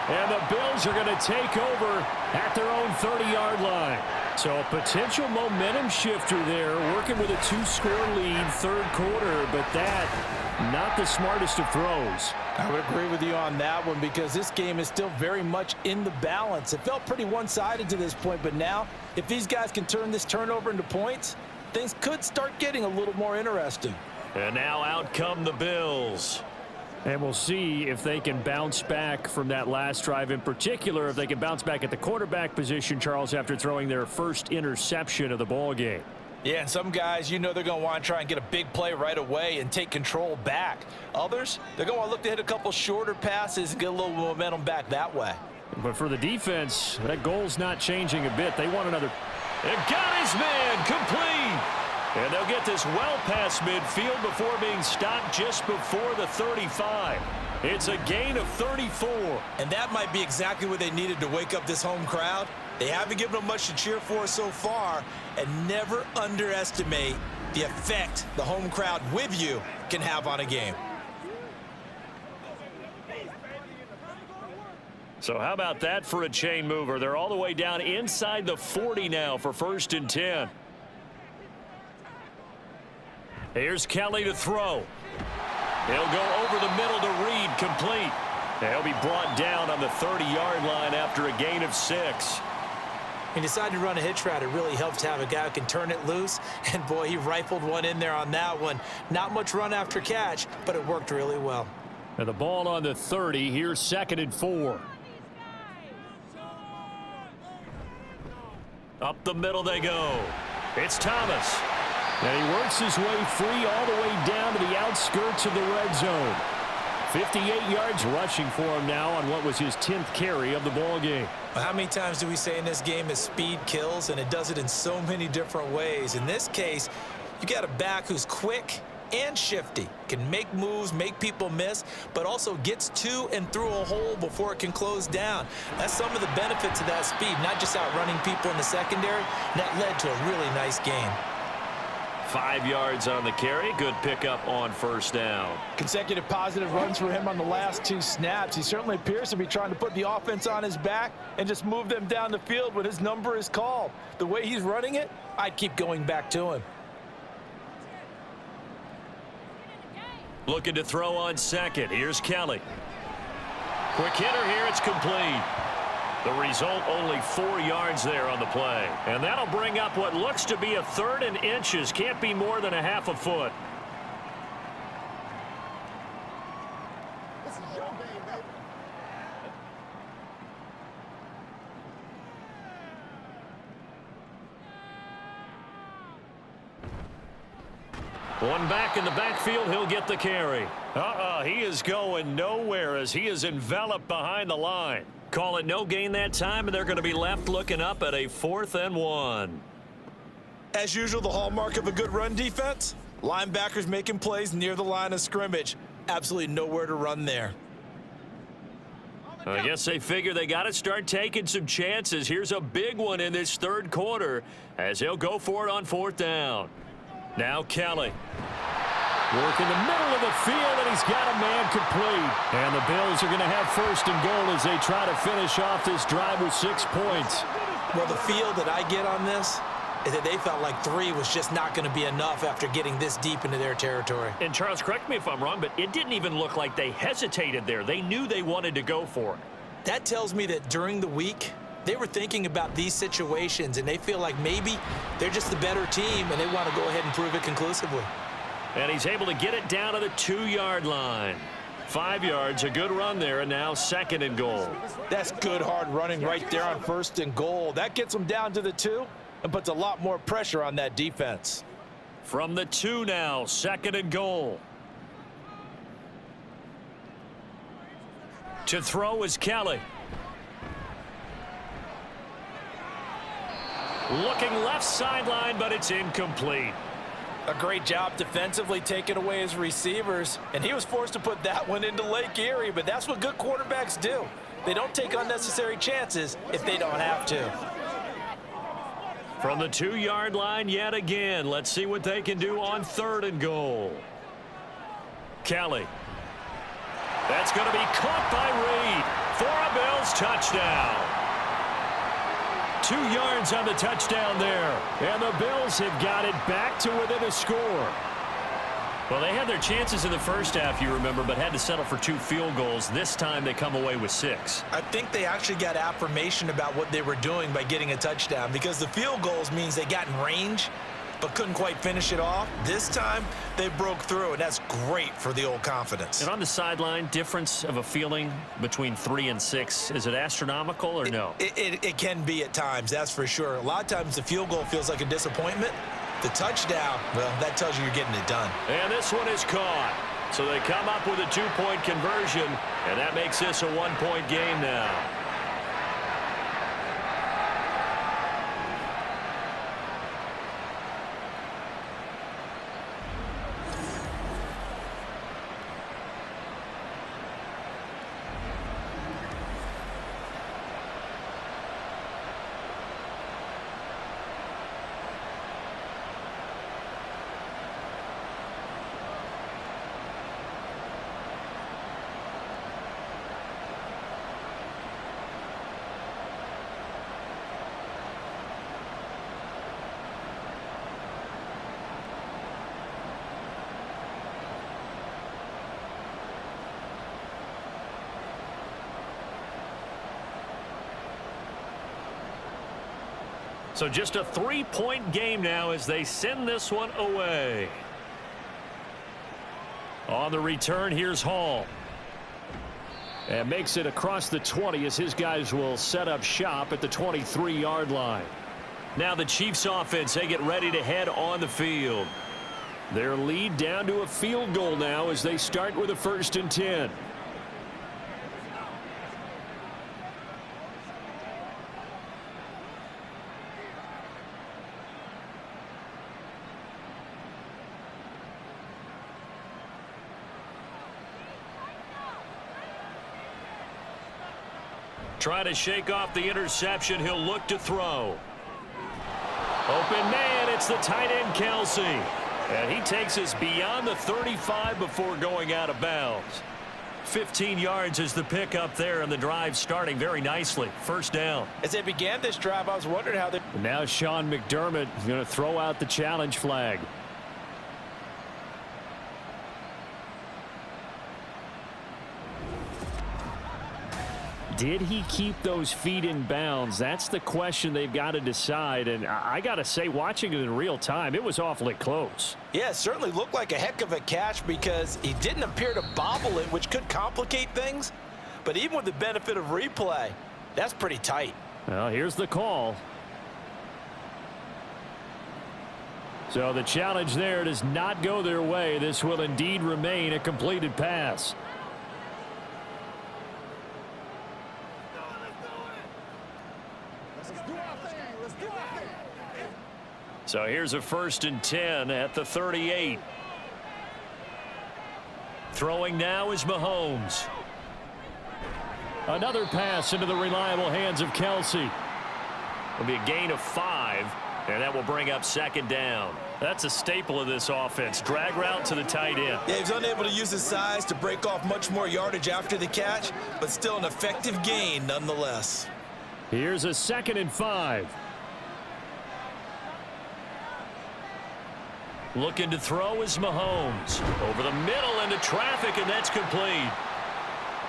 And the Bills are going to take over at their own 30-yard line. So a potential momentum shifter there, working with a 2-score lead, 3rd quarter, but that not the smartest of throws. I would agree with you on that one because this game is still very much in the balance. It felt pretty one-sided to this point, but now if these guys can turn this turnover into points, things could start getting a little more interesting. And now out come the Bills. And we'll see if they can bounce back from that last drive, in particular if they can bounce back at the quarterback position, Charles, after throwing their first interception of the ball game. Yeah, and some guys, you know, they're going to want to try and get a big play right away and take control back. Others, they're going to want to look to hit a couple shorter passes and get a little momentum back that way. But for the defense, that goal's not changing a bit. They want another. And got his man complete. And they'll get this well past midfield before being stopped just before the 35. It's a gain of 34. And that might be exactly what they needed to wake up this home crowd. They haven't given them much to cheer for so far, and never underestimate the effect the home crowd with you can have on a game. So how about that for a chain mover? They're all the way down inside the 40 now for 1st and 10. Here's Kelly to throw. He'll go over the middle to Reed, complete. He'll be brought down on the 30-yard line after a gain of 6. He decided to run a hitch route. It really helps to have a guy who can turn it loose. And, boy, he rifled one in there on that one. Not much run after catch, but it worked really well. And the ball on the 30. Here's 2nd and 4. Up the middle they go. It's Thomas. And he works his way free all the way down to the outskirts of the red zone. 58 yards rushing for him now on what was his 10th carry of the ball game. Well, how many times do we say in this game is speed kills, and it does it in so many different ways. In this case, you got a back who's quick and shifty, can make moves, make people miss, but also gets to and through a hole before it can close down. That's some of the benefits of that speed, not just outrunning people in the secondary. And that led to a really nice gain. 5 yards on the carry. Good pickup on first down. Consecutive positive runs for him on the last 2 snaps. He certainly appears to be trying to put the offense on his back and just move them down the field when his number is called. The way he's running it, I'd keep going back to him. Looking to throw on second. Here's Kelly. Quick hitter here. It's complete. The result, only 4 yards there on the play. And that'll bring up what looks to be a 3rd and inches. Can't be more than a half a foot. This is your game, baby. One back in the backfield. He'll get the carry. He is going nowhere as he is enveloped behind the line. Call it no gain that time, and they're going to be left looking up at a 4th and 1. As usual, the hallmark of a good run defense, linebackers making plays near the line of scrimmage. Absolutely nowhere to run there. I guess they figure they got to start taking some chances. Here's a big one in this 3rd quarter as he'll go for it on 4th down. Now Kelly. Work in the middle of the field, and he's got a man complete. And the Bills are going to have 1st and goal as they try to finish off this drive with 6 points. Well, the feel that I get on this is that they felt like 3 was just not going to be enough after getting this deep into their territory. And Charles, correct me if I'm wrong, but it didn't even look like they hesitated there. They knew they wanted to go for it. That tells me that during the week, they were thinking about these situations, and they feel like maybe they're just the better team, and they want to go ahead and prove it conclusively. And he's able to get it down to the 2-yard line. 5 yards, a good run there, and now 2nd and goal. That's good hard running right there on 1st and goal. That gets them down to the 2 and puts a lot more pressure on that defense. From the 2 now, 2nd and goal. To throw is Kelly. Looking left sideline, but it's incomplete. A great job defensively taking away his receivers, and he was forced to put that one into Lake Erie, but that's what good quarterbacks do. They don't take unnecessary chances if they don't have to. From the 2-yard line yet again. Let's see what they can do on 3rd and goal. Kelly. That's going to be caught by Reed for a Bills touchdown. 2 yards on the touchdown there. And the Bills have got it back to within a score. Well, they had their chances in the first half, you remember, but had to settle for 2 field goals. This time they come away with 6. I think they actually got affirmation about what they were doing by getting a touchdown, because the field goals means they got in range but couldn't quite finish it off. This time they broke through, and that's great for the old confidence. And on the sideline, difference of a feeling between 3 and 6, is it astronomical or no? It can be at times, that's for sure. A lot of times the field goal feels like a disappointment. The touchdown, well, that tells you you're getting it done. And this one is caught. So they come up with a 2-point conversion, and that makes this a 1-point game now. So just a 3-point game now as they send this one away. On the return, here's Hall. And makes it across the 20 as his guys will set up shop at the 23-yard line. Now the Chiefs offense, they get ready to head on the field. Their lead down to a field goal now as they start with a 1st and 10. Trying to shake off the interception. He'll look to throw. Open man, it's the tight end Kelsey. And he takes us beyond the 35 before going out of bounds. 15 yards is the pickup there, and the drive starting very nicely. 1st down. As they began this drive, I was wondering how they... Now Sean McDermott is going to throw out the challenge flag. Did he keep those feet in bounds? That's the question they've got to decide. And I got to say, watching it in real time, it was awfully close. Yeah, it certainly looked like a heck of a catch because he didn't appear to bobble it, which could complicate things. But even with the benefit of replay, that's pretty tight. Well, here's the call. So the challenge there does not go their way. This will indeed remain a completed pass. So here's a 1st and 10 at the 38. Throwing now is Mahomes. Another pass into the reliable hands of Kelsey. It'll be a gain of 5, and that will bring up 2nd down. That's a staple of this offense. Drag route to the tight end. Yeah, he's unable to use his size to break off much more yardage after the catch, but still an effective gain nonetheless. Here's a 2nd and 5. Looking to throw is Mahomes. Over the middle into traffic, and that's complete.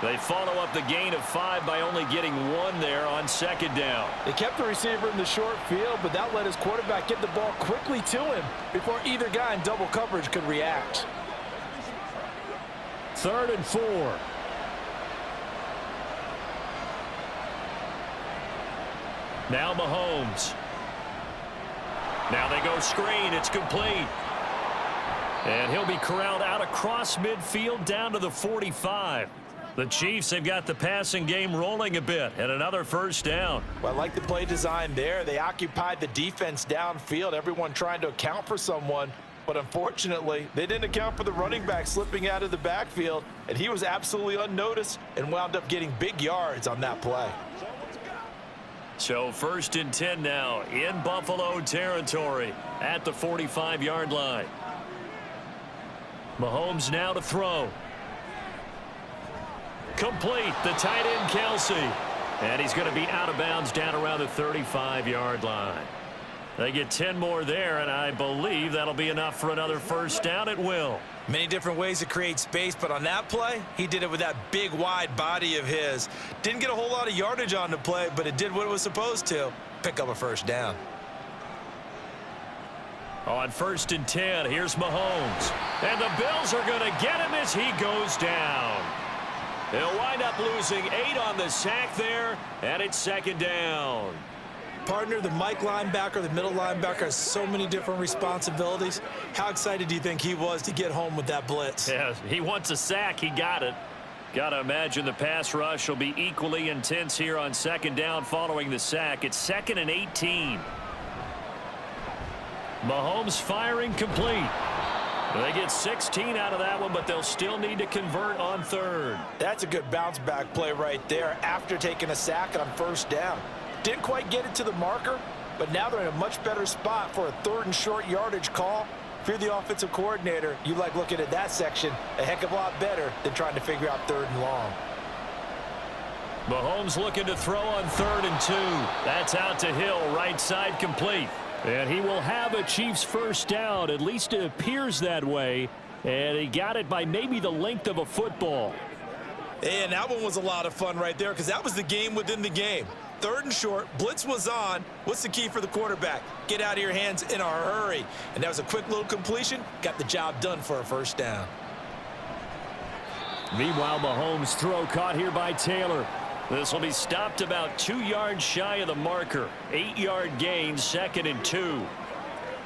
They follow up the gain of 5 by only getting 1 there on 2nd down. They kept the receiver in the short field, but that let his quarterback get the ball quickly to him before either guy in double coverage could react. 3rd and 4. Now Mahomes. Now they go screen. It's complete. And he'll be corralled out across midfield down to the 45. The Chiefs have got the passing game rolling a bit, and another 1st down. Well, I like the play design there. They occupied the defense downfield, everyone trying to account for someone. But unfortunately, they didn't account for the running back slipping out of the backfield, and he was absolutely unnoticed and wound up getting big yards on that play. So 1st and 10 now in Buffalo territory at the 45-yard line. Mahomes now to throw. Complete, the tight end Kelsey. And he's going to be out of bounds down around the 35-yard line. They get 10 more there, and I believe that'll be enough for another 1st down at will. Many different ways to create space, but on that play, he did it with that big, wide body of his. Didn't get a whole lot of yardage on the play, but it did what it was supposed to. Pick up a 1st down. On 1st and 10, here's Mahomes. And the Bills are going to get him as he goes down. They'll wind up losing 8 on the sack there, and it's 2nd down. Partner, the Mike linebacker, the middle linebacker, has so many different responsibilities. How excited do you think he was to get home with that blitz? Yeah, he wants a sack. He got it. Got to imagine the pass rush will be equally intense here on 2nd down following the sack. It's 2nd and 18. Mahomes firing complete. They get 16 out of that one, but they'll still need to convert on 3rd. That's a good bounce back play right there after taking a sack on 1st down. Didn't quite get it to the marker, but now they're in a much better spot for a 3rd and short yardage call. If you're the offensive coordinator, you like looking at that section a heck of a lot better than trying to figure out 3rd and long. Mahomes looking to throw on 3rd and 2. That's out to Hill, right side complete. And he will have a Chiefs 1st down. At least it appears that way. And he got it by maybe the length of a football. And that one was a lot of fun right there because that was the game within the game. 3rd and short, blitz was on. What's the key for the quarterback? Get out of your hands in a hurry. And that was a quick little completion. Got the job done for a 1st down. Meanwhile, Mahomes' throw caught here by Taylor. This will be stopped about 2 yards shy of the marker. 8-yard gain, 2nd and 2.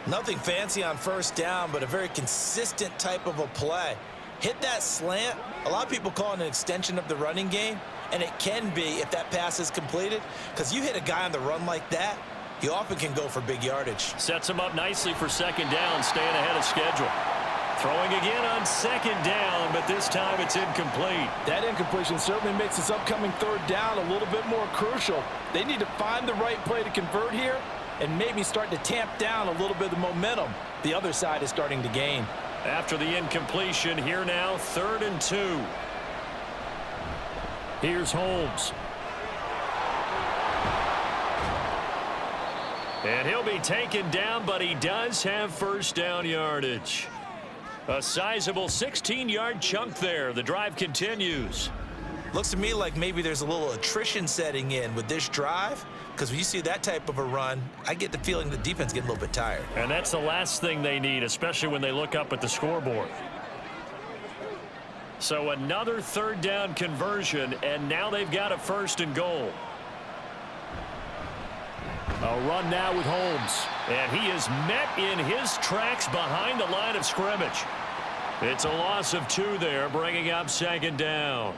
Nothing fancy on first down, but a very consistent type of a play. Hit that slant. A lot of people call it an extension of the running game, and it can be if that pass is completed, because you hit a guy on the run like that, you often can go for big yardage. Sets him up nicely for second down, staying ahead of schedule. Throwing again on second down, but this time it's incomplete. That incompletion certainly makes this upcoming third down a little bit more crucial. They need to find the right play to convert here and maybe start to tamp down a little bit of the momentum the other side is starting to gain. After the incompletion, here now, 3rd and 2. Here's Holmes. And he'll be taken down, but he does have first down yardage. A sizable 16-yard chunk there. The drive continues. Looks to me like maybe there's a little attrition setting in with this drive, because when you see that type of a run, I get the feeling the defense getting a little bit tired. And that's the last thing they need, especially when they look up at the scoreboard. So another third down conversion, and now they've got a 1st and goal. A run now with Holmes, and he is met in his tracks behind the line of scrimmage. It's a loss of 2 there, bringing up 2nd down.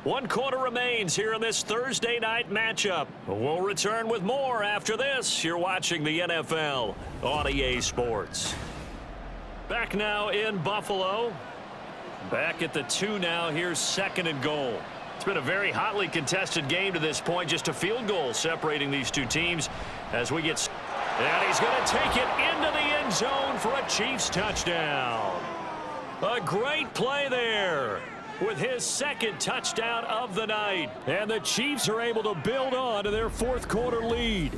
One quarter remains here in this Thursday night matchup. We'll return with more after this. You're watching the NFL on EA Sports. Back now in Buffalo. Back at the 2 now. Here's 2nd and goal. It's been a very hotly contested game to this point. Just a field goal separating these two teams as we get... And he's going to take it into the end zone for a Chiefs touchdown. A great play there with his 2nd touchdown of the night. And the Chiefs are able to build on to their 4th quarter lead.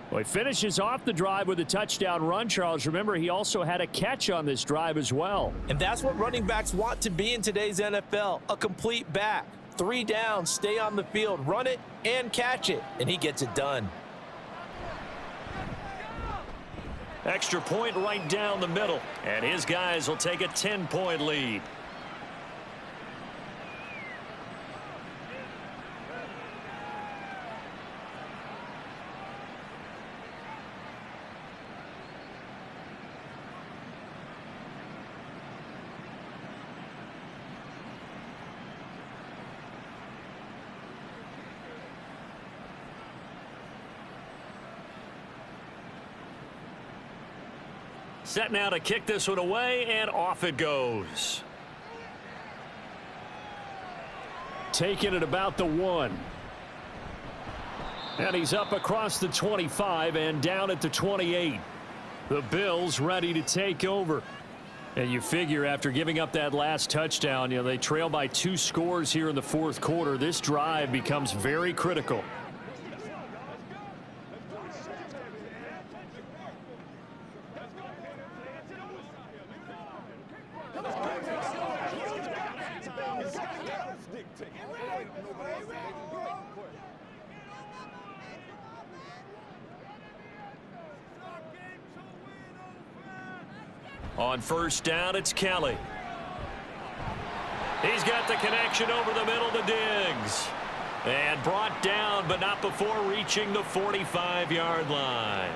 Well, he finishes off the drive with a touchdown run, Charles. Remember, he also had a catch on this drive as well. And that's what running backs want to be in today's NFL, a complete back. 3 downs, stay on the field, run it, and catch it. And he gets it done. Extra point right down the middle. And his guys will take a 10-point lead. Set now to kick this one away, and off it goes. Taking it about the 1. And he's up across the 25 and down at the 28. The Bills ready to take over. And you figure after giving up that last touchdown, they trail by 2 scores here in the 4th quarter. This drive becomes very critical. On first down, it's Kelly. He's got the connection over the middle to Diggs. And brought down, but not before reaching the 45-yard line.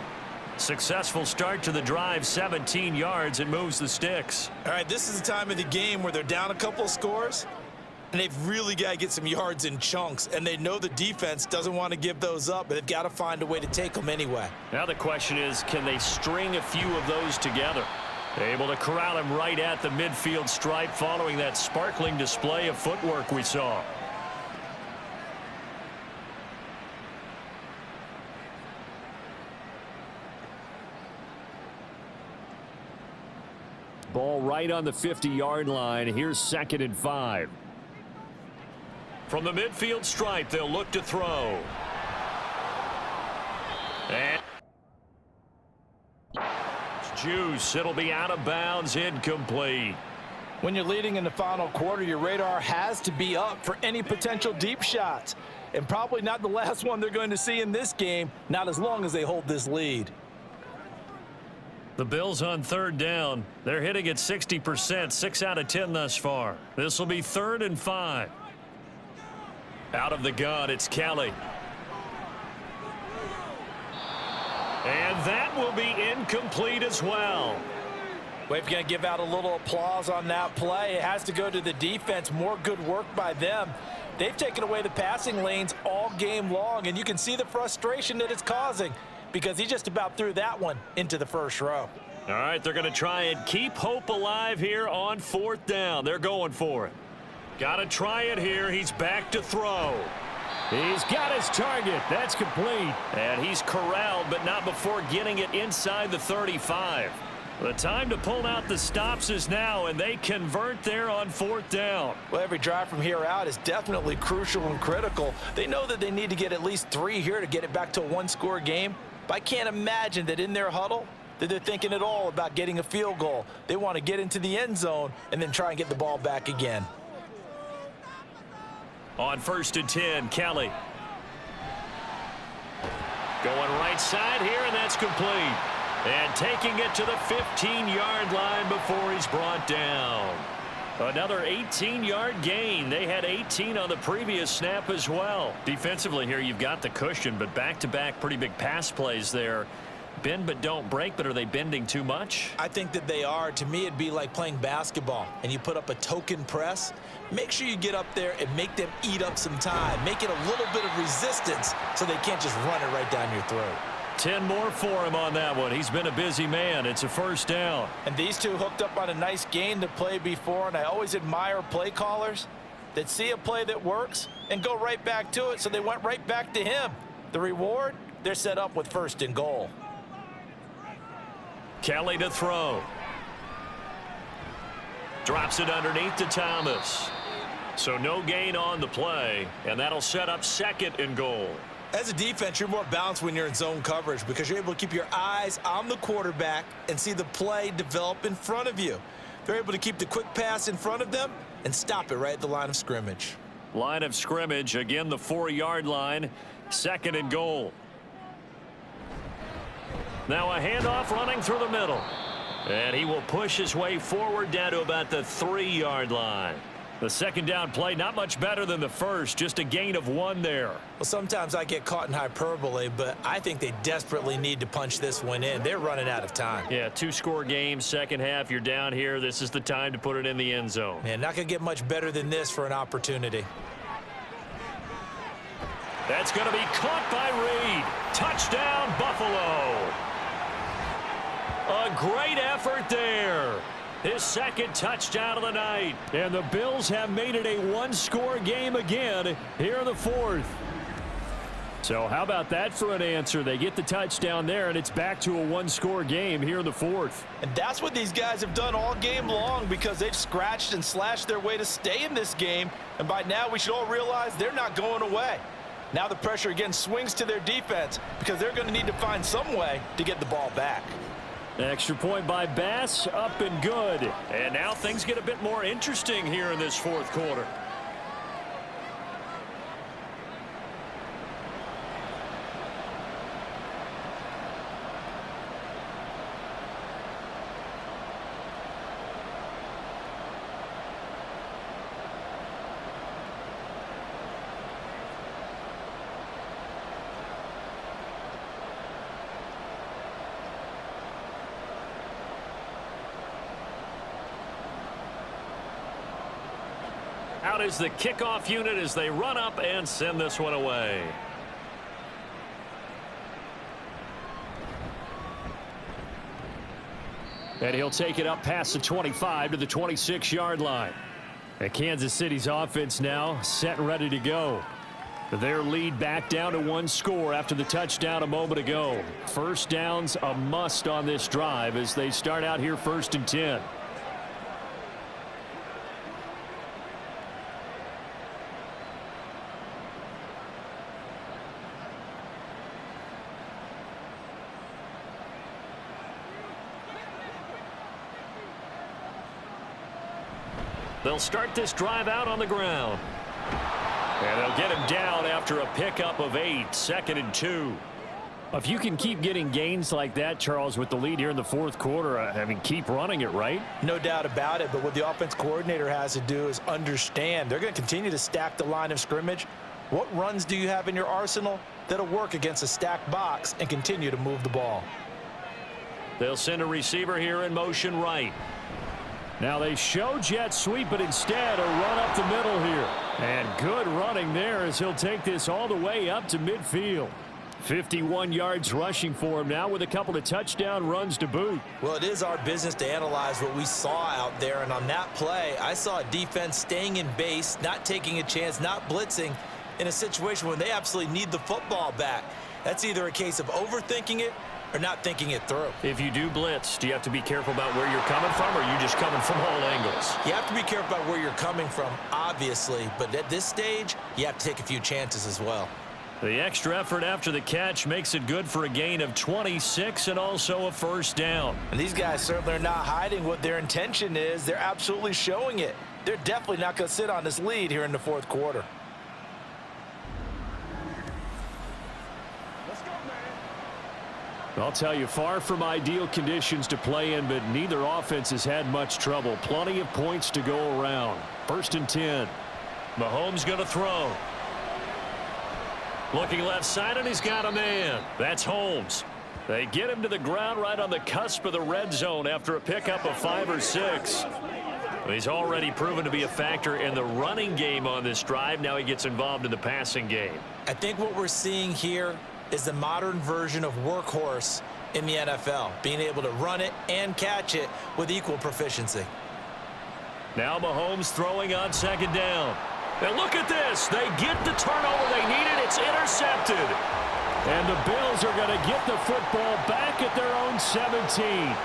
Successful start to the drive, 17 yards. It moves the sticks. All right, this is the time of the game where they're down a couple of scores, and they've really got to get some yards in chunks, and they know the defense doesn't want to give those up, but they've got to find a way to take them anyway. Now the question is, can they string a few of those together? Able to corral him right at the midfield stripe following that sparkling display of footwork we saw. Ball right on the 50-yard line. Here's 2nd and 5. From the midfield stripe, they'll look to throw. And juice. It'll be out of bounds, incomplete. When you're leading in the final quarter, your radar has to be up for any potential deep shots. And probably not the last one they're going to see in this game, not as long as they hold this lead. The Bills on 3rd down. They're hitting at 60%, 6 out of 10 thus far. This will be 3rd and 5. Out of the gun, it's Kelly. And that will be incomplete as well. Well, if you're going to give out a little applause on that play, it has to go to the defense. More good work by them. They've taken away the passing lanes all game long, and you can see the frustration that it's causing because he just about threw that one into the first row. All right, they're going to try and keep hope alive here on 4th down. They're going for it. Got to try it here. He's back to throw. He's got his target. That's complete. And he's corralled, but not before getting it inside the 35. The time to pull out the stops is now, and they convert there on 4th down. Well, every drive from here out is definitely crucial and critical. They know that they need to get at least 3 here to get it back to a one-score game. But I can't imagine that in their huddle that they're thinking at all about getting a field goal. They want to get into the end zone and then try and get the ball back again. On 1st and 10, Kelly. Going right side here, and that's complete. And taking it to the 15-yard line before he's brought down. Another 18-yard gain. They had 18 on the previous snap as well. Defensively here, you've got the cushion, but back-to-back pretty big pass plays there. Bend but don't break, but are they bending too much? I think that they are. To me, it'd be like playing basketball, and you put up a token press. Make sure you get up there and make them eat up some time. Make it a little bit of resistance so they can't just run it right down your throat. 10 more for him on that one. He's been a busy man. It's a 1st down. And these two hooked up on a nice gain to play before, and I always admire play callers that see a play that works and go right back to it, so they went right back to him. The reward, they're set up with 1st and goal. Kelly to throw. Drops it underneath to Thomas. So no gain on the play, and that'll set up 2nd and goal. As a defense, you're more balanced when you're in zone coverage because you're able to keep your eyes on the quarterback and see the play develop in front of you. They're able to keep the quick pass in front of them and stop it right at the line of scrimmage. Line of scrimmage, again the 4-yard line, 2nd and goal. Now a handoff running through the middle. And he will push his way forward down to about the 3-yard line. The 2nd down play, not much better than the first, just a gain of 1 there. Well, sometimes I get caught in hyperbole, but I think they desperately need to punch this one in. They're running out of time. Yeah, 2-score game, second half, you're down here. This is the time to put it in the end zone. Yeah, not going to get much better than this for an opportunity. That's going to be caught by Reed. Touchdown, Buffalo. A great effort there. His 2nd touchdown of the night. And the Bills have made it a 1-score game again here in the 4th. So how about that for an answer? They get the touchdown there, and it's back to a 1-score game here in the 4th. And that's what these guys have done all game long because they've scratched and slashed their way to stay in this game. And by now, we should all realize they're not going away. Now the pressure again swings to their defense because they're going to need to find some way to get the ball back. Extra point by Bass, up and good. And now things get a bit more interesting here in this 4th quarter. Out is the kickoff unit as they run up and send this one away. And he'll take it up past the 25 to the 26-yard line. And Kansas City's offense now set and ready to go. Their lead back down to 1 score after the touchdown a moment ago. 1st down's a must on this drive as they start out here 1st and 10. They'll start this drive out on the ground. And they'll get him down after a pickup of 8, 2nd and 2. If you can keep getting gains like that, Charles, with the lead here in the 4th quarter, I mean, keep running it, right? No doubt about it, but what the offense coordinator has to do is understand they're going to continue to stack the line of scrimmage What runs do you have in your arsenal that'll work against a stacked box and continue to move the ball? They'll send a receiver here in motion right. Now they show jet sweep, but instead a run up the middle here. And good running there as he'll take this all the way up to midfield. 51 yards rushing for him now with a couple of touchdown runs to boot. Well, it is our business to analyze what we saw out there, and on that play, I saw a defense staying in base, not taking a chance, not blitzing in a situation when they absolutely need the football back. That's either a case of overthinking it or not thinking it through. If you do blitz, do you have to be careful about where you're coming from, or are you just coming from all angles? You have to be careful about where you're coming from, obviously, but at this stage, you have to take a few chances as well. The extra effort after the catch makes it good for a gain of 26 and also a first down. And these guys certainly are not hiding what their intention is. They're absolutely showing it. They're definitely not going to sit on this lead here in the fourth quarter. Let's go, man. I'll tell you, far from ideal conditions to play in, but neither offense has had much trouble. Plenty of points to go around. 1st and 10. Mahomes going to throw. Looking left side, and he's got a man. That's Holmes. They get him to the ground right on the cusp of the red zone after a pickup of 5 or 6. He's already proven to be a factor in the running game on this drive. Now he gets involved in the passing game. I think what we're seeing here is the modern version of workhorse in the NFL, being able to run it and catch it with equal proficiency. Now Mahomes throwing on 2nd down. And look at this. They get the turnover they needed. It's intercepted. And the Bills are going to get the football back at their own 17.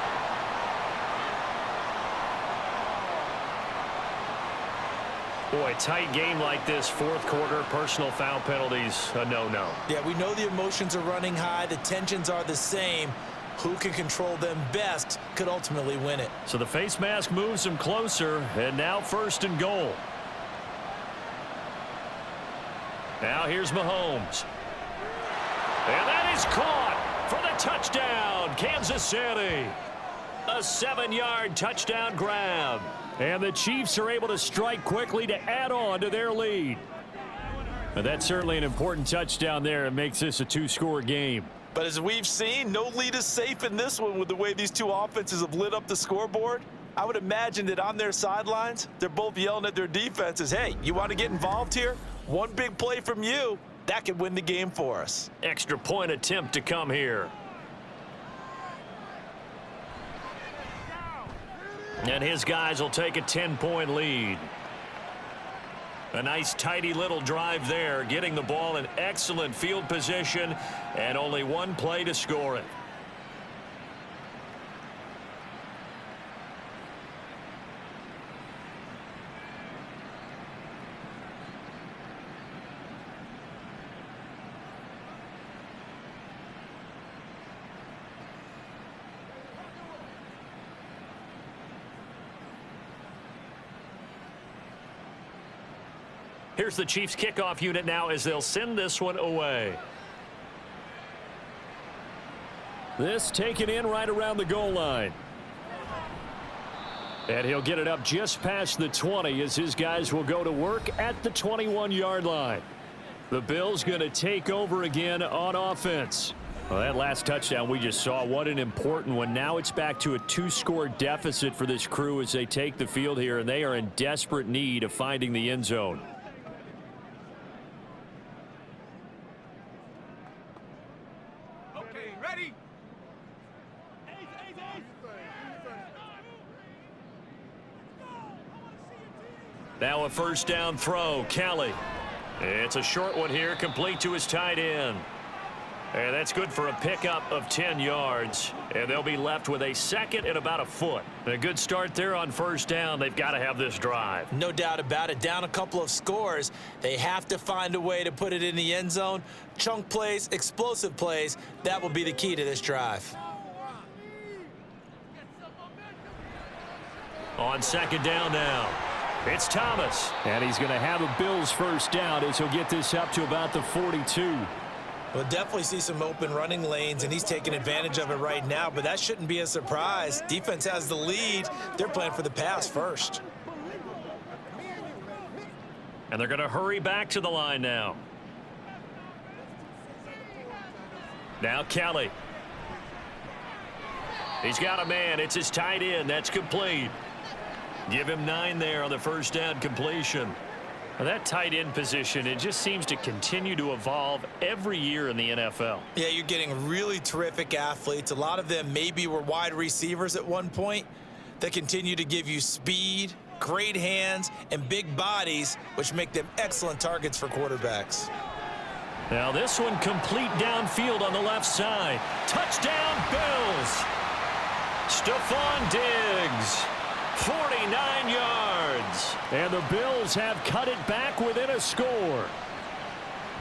Boy, tight game like this, 4th quarter, personal foul penalties, a no-no. Yeah, we know the emotions are running high. The tensions are the same. Who can control them best could ultimately win it. So the face mask moves him closer, and now 1st and goal. Now here's Mahomes. And that is caught for the touchdown, Kansas City. A 7-yard touchdown grab. And the Chiefs are able to strike quickly to add on to their lead. And that's certainly an important touchdown there. It makes this a 2-score game. But as we've seen, no lead is safe in this one with the way these two offenses have lit up the scoreboard. I would imagine that on their sidelines, they're both yelling at their defenses, hey, you want to get involved here? One big play from you, that could win the game for us. Extra point attempt to come here. And his guys will take a 10-point lead. A nice, tidy little drive there, getting the ball in excellent field position, and only one play to score it. Here's the Chiefs kickoff unit now as they'll send this one away. This taken in right around the goal line. And he'll get it up just past the 20 as his guys will go to work at the 21-yard line. The Bills going to take over again on offense. Well, that last touchdown we just saw, what an important one. Now it's back to a 2-score deficit for this crew as they take the field here, and they are in desperate need of finding the end zone. Now a 1st down throw, Kelly. It's a short one here, complete to his tight end. And that's good for a pickup of 10 yards. And they'll be left with a 2nd and about a foot. A good start there on 1st down. They've got to have this drive. No doubt about it. Down a couple of scores. They have to find a way to put it in the end zone. Chunk plays, explosive plays. That will be the key to this drive. On 2nd down now. It's Thomas. And he's going to have a Bills 1st down as he'll get this up to about the 42. We'll definitely see some open running lanes, and he's taking advantage of it right now, but that shouldn't be a surprise. Defense has the lead. They're playing for the pass first. And they're going to hurry back to the line now. Now Kelly. He's got a man. It's his tight end. That's complete. Give him 9 there on the first down completion. Well, that tight end position, it just seems to continue to evolve every year in the NFL. Yeah, you're getting really terrific athletes. A lot of them maybe were wide receivers at one point that continue to give you speed, great hands, and big bodies, which make them excellent targets for quarterbacks. Now this one complete downfield on the left side. Touchdown, Bills. Stephon Diggs, 49 yards. And the Bills have cut it back within a score.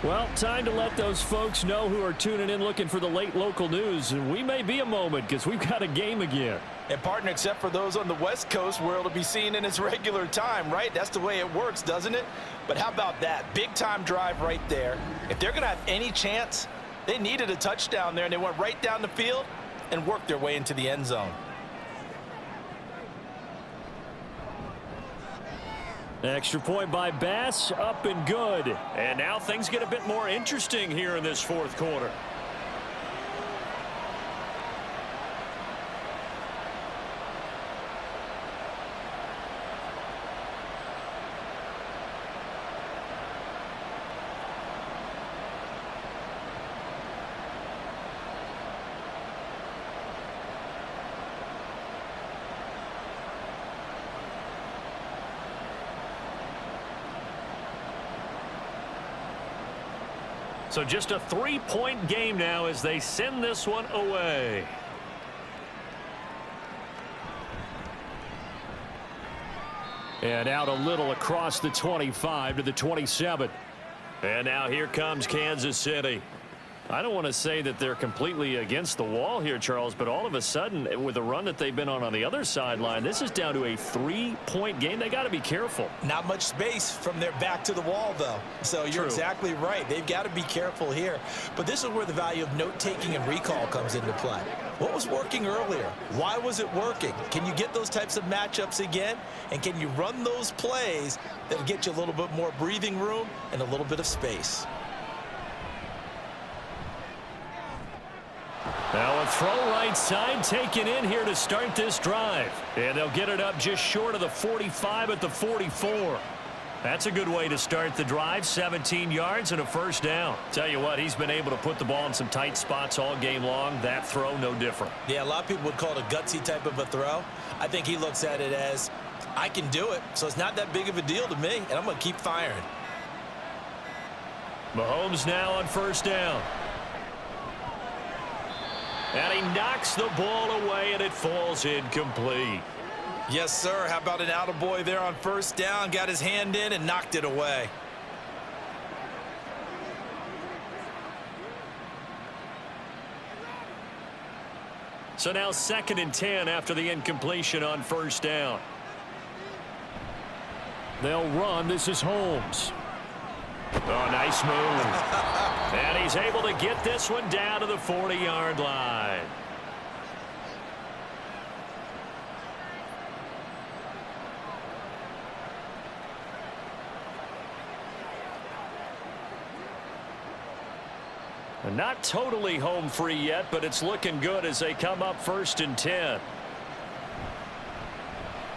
Well, time to let those folks know who are tuning in looking for the late local news. And we may be a moment because we've got a game again. And partner, except for those on the West Coast where it'll be seen in its regular time, right? That's the way it works, doesn't it? But how about that? Big time drive right there. If they're going to have any chance, they needed a touchdown there, and they went right down the field and worked their way into the end zone. Extra point by Bass, up and good. And now things get a bit more interesting here in this fourth quarter. So just a 3-point game now as they send this one away. And out a little across the 25 to the 27. And now here comes Kansas City. I don't want to say that they're completely against the wall here, Charles, but all of a sudden, with the run that they've been on the other sideline, this is down to a 3-point game. They got to be careful. Not much space from their back to the wall, though. So you're exactly right. They've got to be careful here. But this is where the value of note-taking and recall comes into play. What was working earlier? Why was it working? Can you get those types of matchups again? And can you run those plays that'll get you a little bit more breathing room and a little bit of space? Now a throw right side taken in here to start this drive. And they'll get it up just short of the 45 at the 44. That's a good way to start the drive. 17 yards and a first down. Tell you what, he's been able to put the ball in some tight spots all game long. That throw, no different. Yeah, a lot of people would call it a gutsy type of a throw. I think he looks at it as, I can do it, so it's not that big of a deal to me, and I'm going to keep firing. Mahomes now on first down. And he knocks the ball away, and it falls incomplete. Yes, sir. How about an attaboy there on first down? Got his hand in and knocked it away. So now 2nd and 10 after the incompletion on first down. They'll run. This is Holmes. Oh, nice move. And he's able to get this one down to the 40-yard line. Not totally home free yet, but it's looking good as they come up 1st and 10.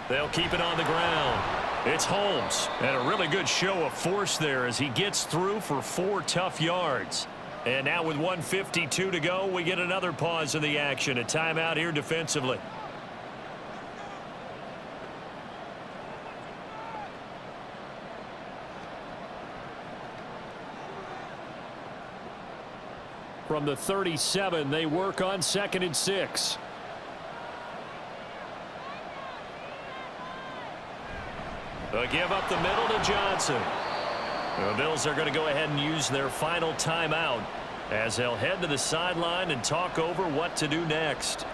They'll keep it on the ground. It's Holmes, and a really good show of force there as he gets through for 4 tough yards. And now with 1:52 to go, we get another pause in the action. A timeout here defensively. From the 37, they work on 2nd and 6. A give up the middle to Johnson. The Bills are going to go ahead and use their final timeout as they'll head to the sideline and talk over what to do next.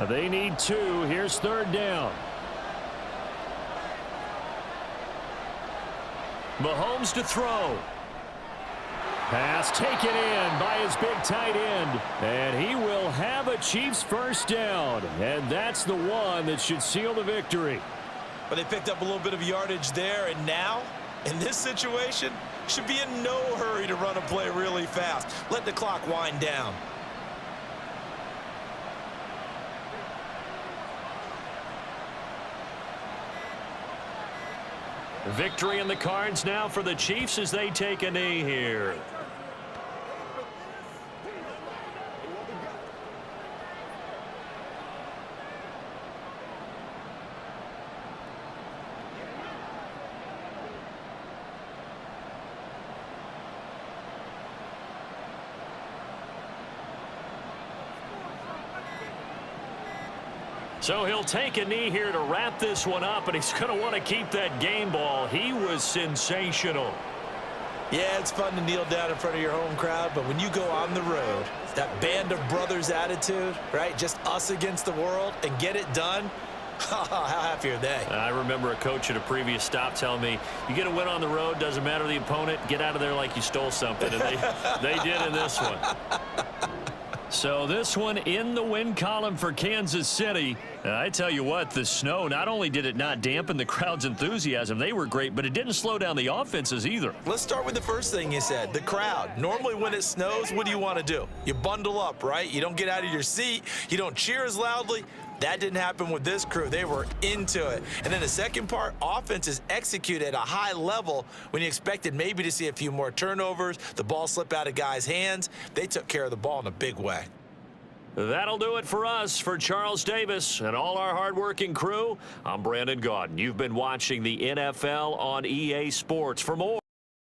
They need 2. Here's 3rd down. Mahomes to throw. Pass taken in by his big tight end. And he will have a Chiefs first down. And that's the one that should seal the victory. But they picked up a little bit of yardage there, and now, in this situation, should be in no hurry to run a play really fast. Let the clock wind down. Victory in the cards now for the Chiefs as they take a knee here. So he'll take a knee here to wrap this one up, and he's going to want to keep that game ball. He was sensational. Yeah, it's fun to kneel down in front of your home crowd, but when you go on the road, that band of brothers attitude, right, just us against the world, and get it done, how happy are they? I remember a coach at a previous stop telling me, you get a win on the road, doesn't matter the opponent, get out of there like you stole something, and they did in this one. So this one in the win column for Kansas City. I tell you what, the snow, not only did it not dampen the crowd's enthusiasm, they were great, but it didn't slow down the offenses either. Let's start with the first thing you said, the crowd. Normally when it snows, what do you want to do? You bundle up, right? You don't get out of your seat. You don't cheer as loudly. That didn't happen with this crew. They were into it. And then the second part, offense is executed at a high level when you expected maybe to see a few more turnovers, the ball slip out of guys' hands. They took care of the ball in a big way. That'll do it for us. For Charles Davis and all our hardworking crew, I'm Brandon Gaudin. You've been watching the NFL on EA Sports. For more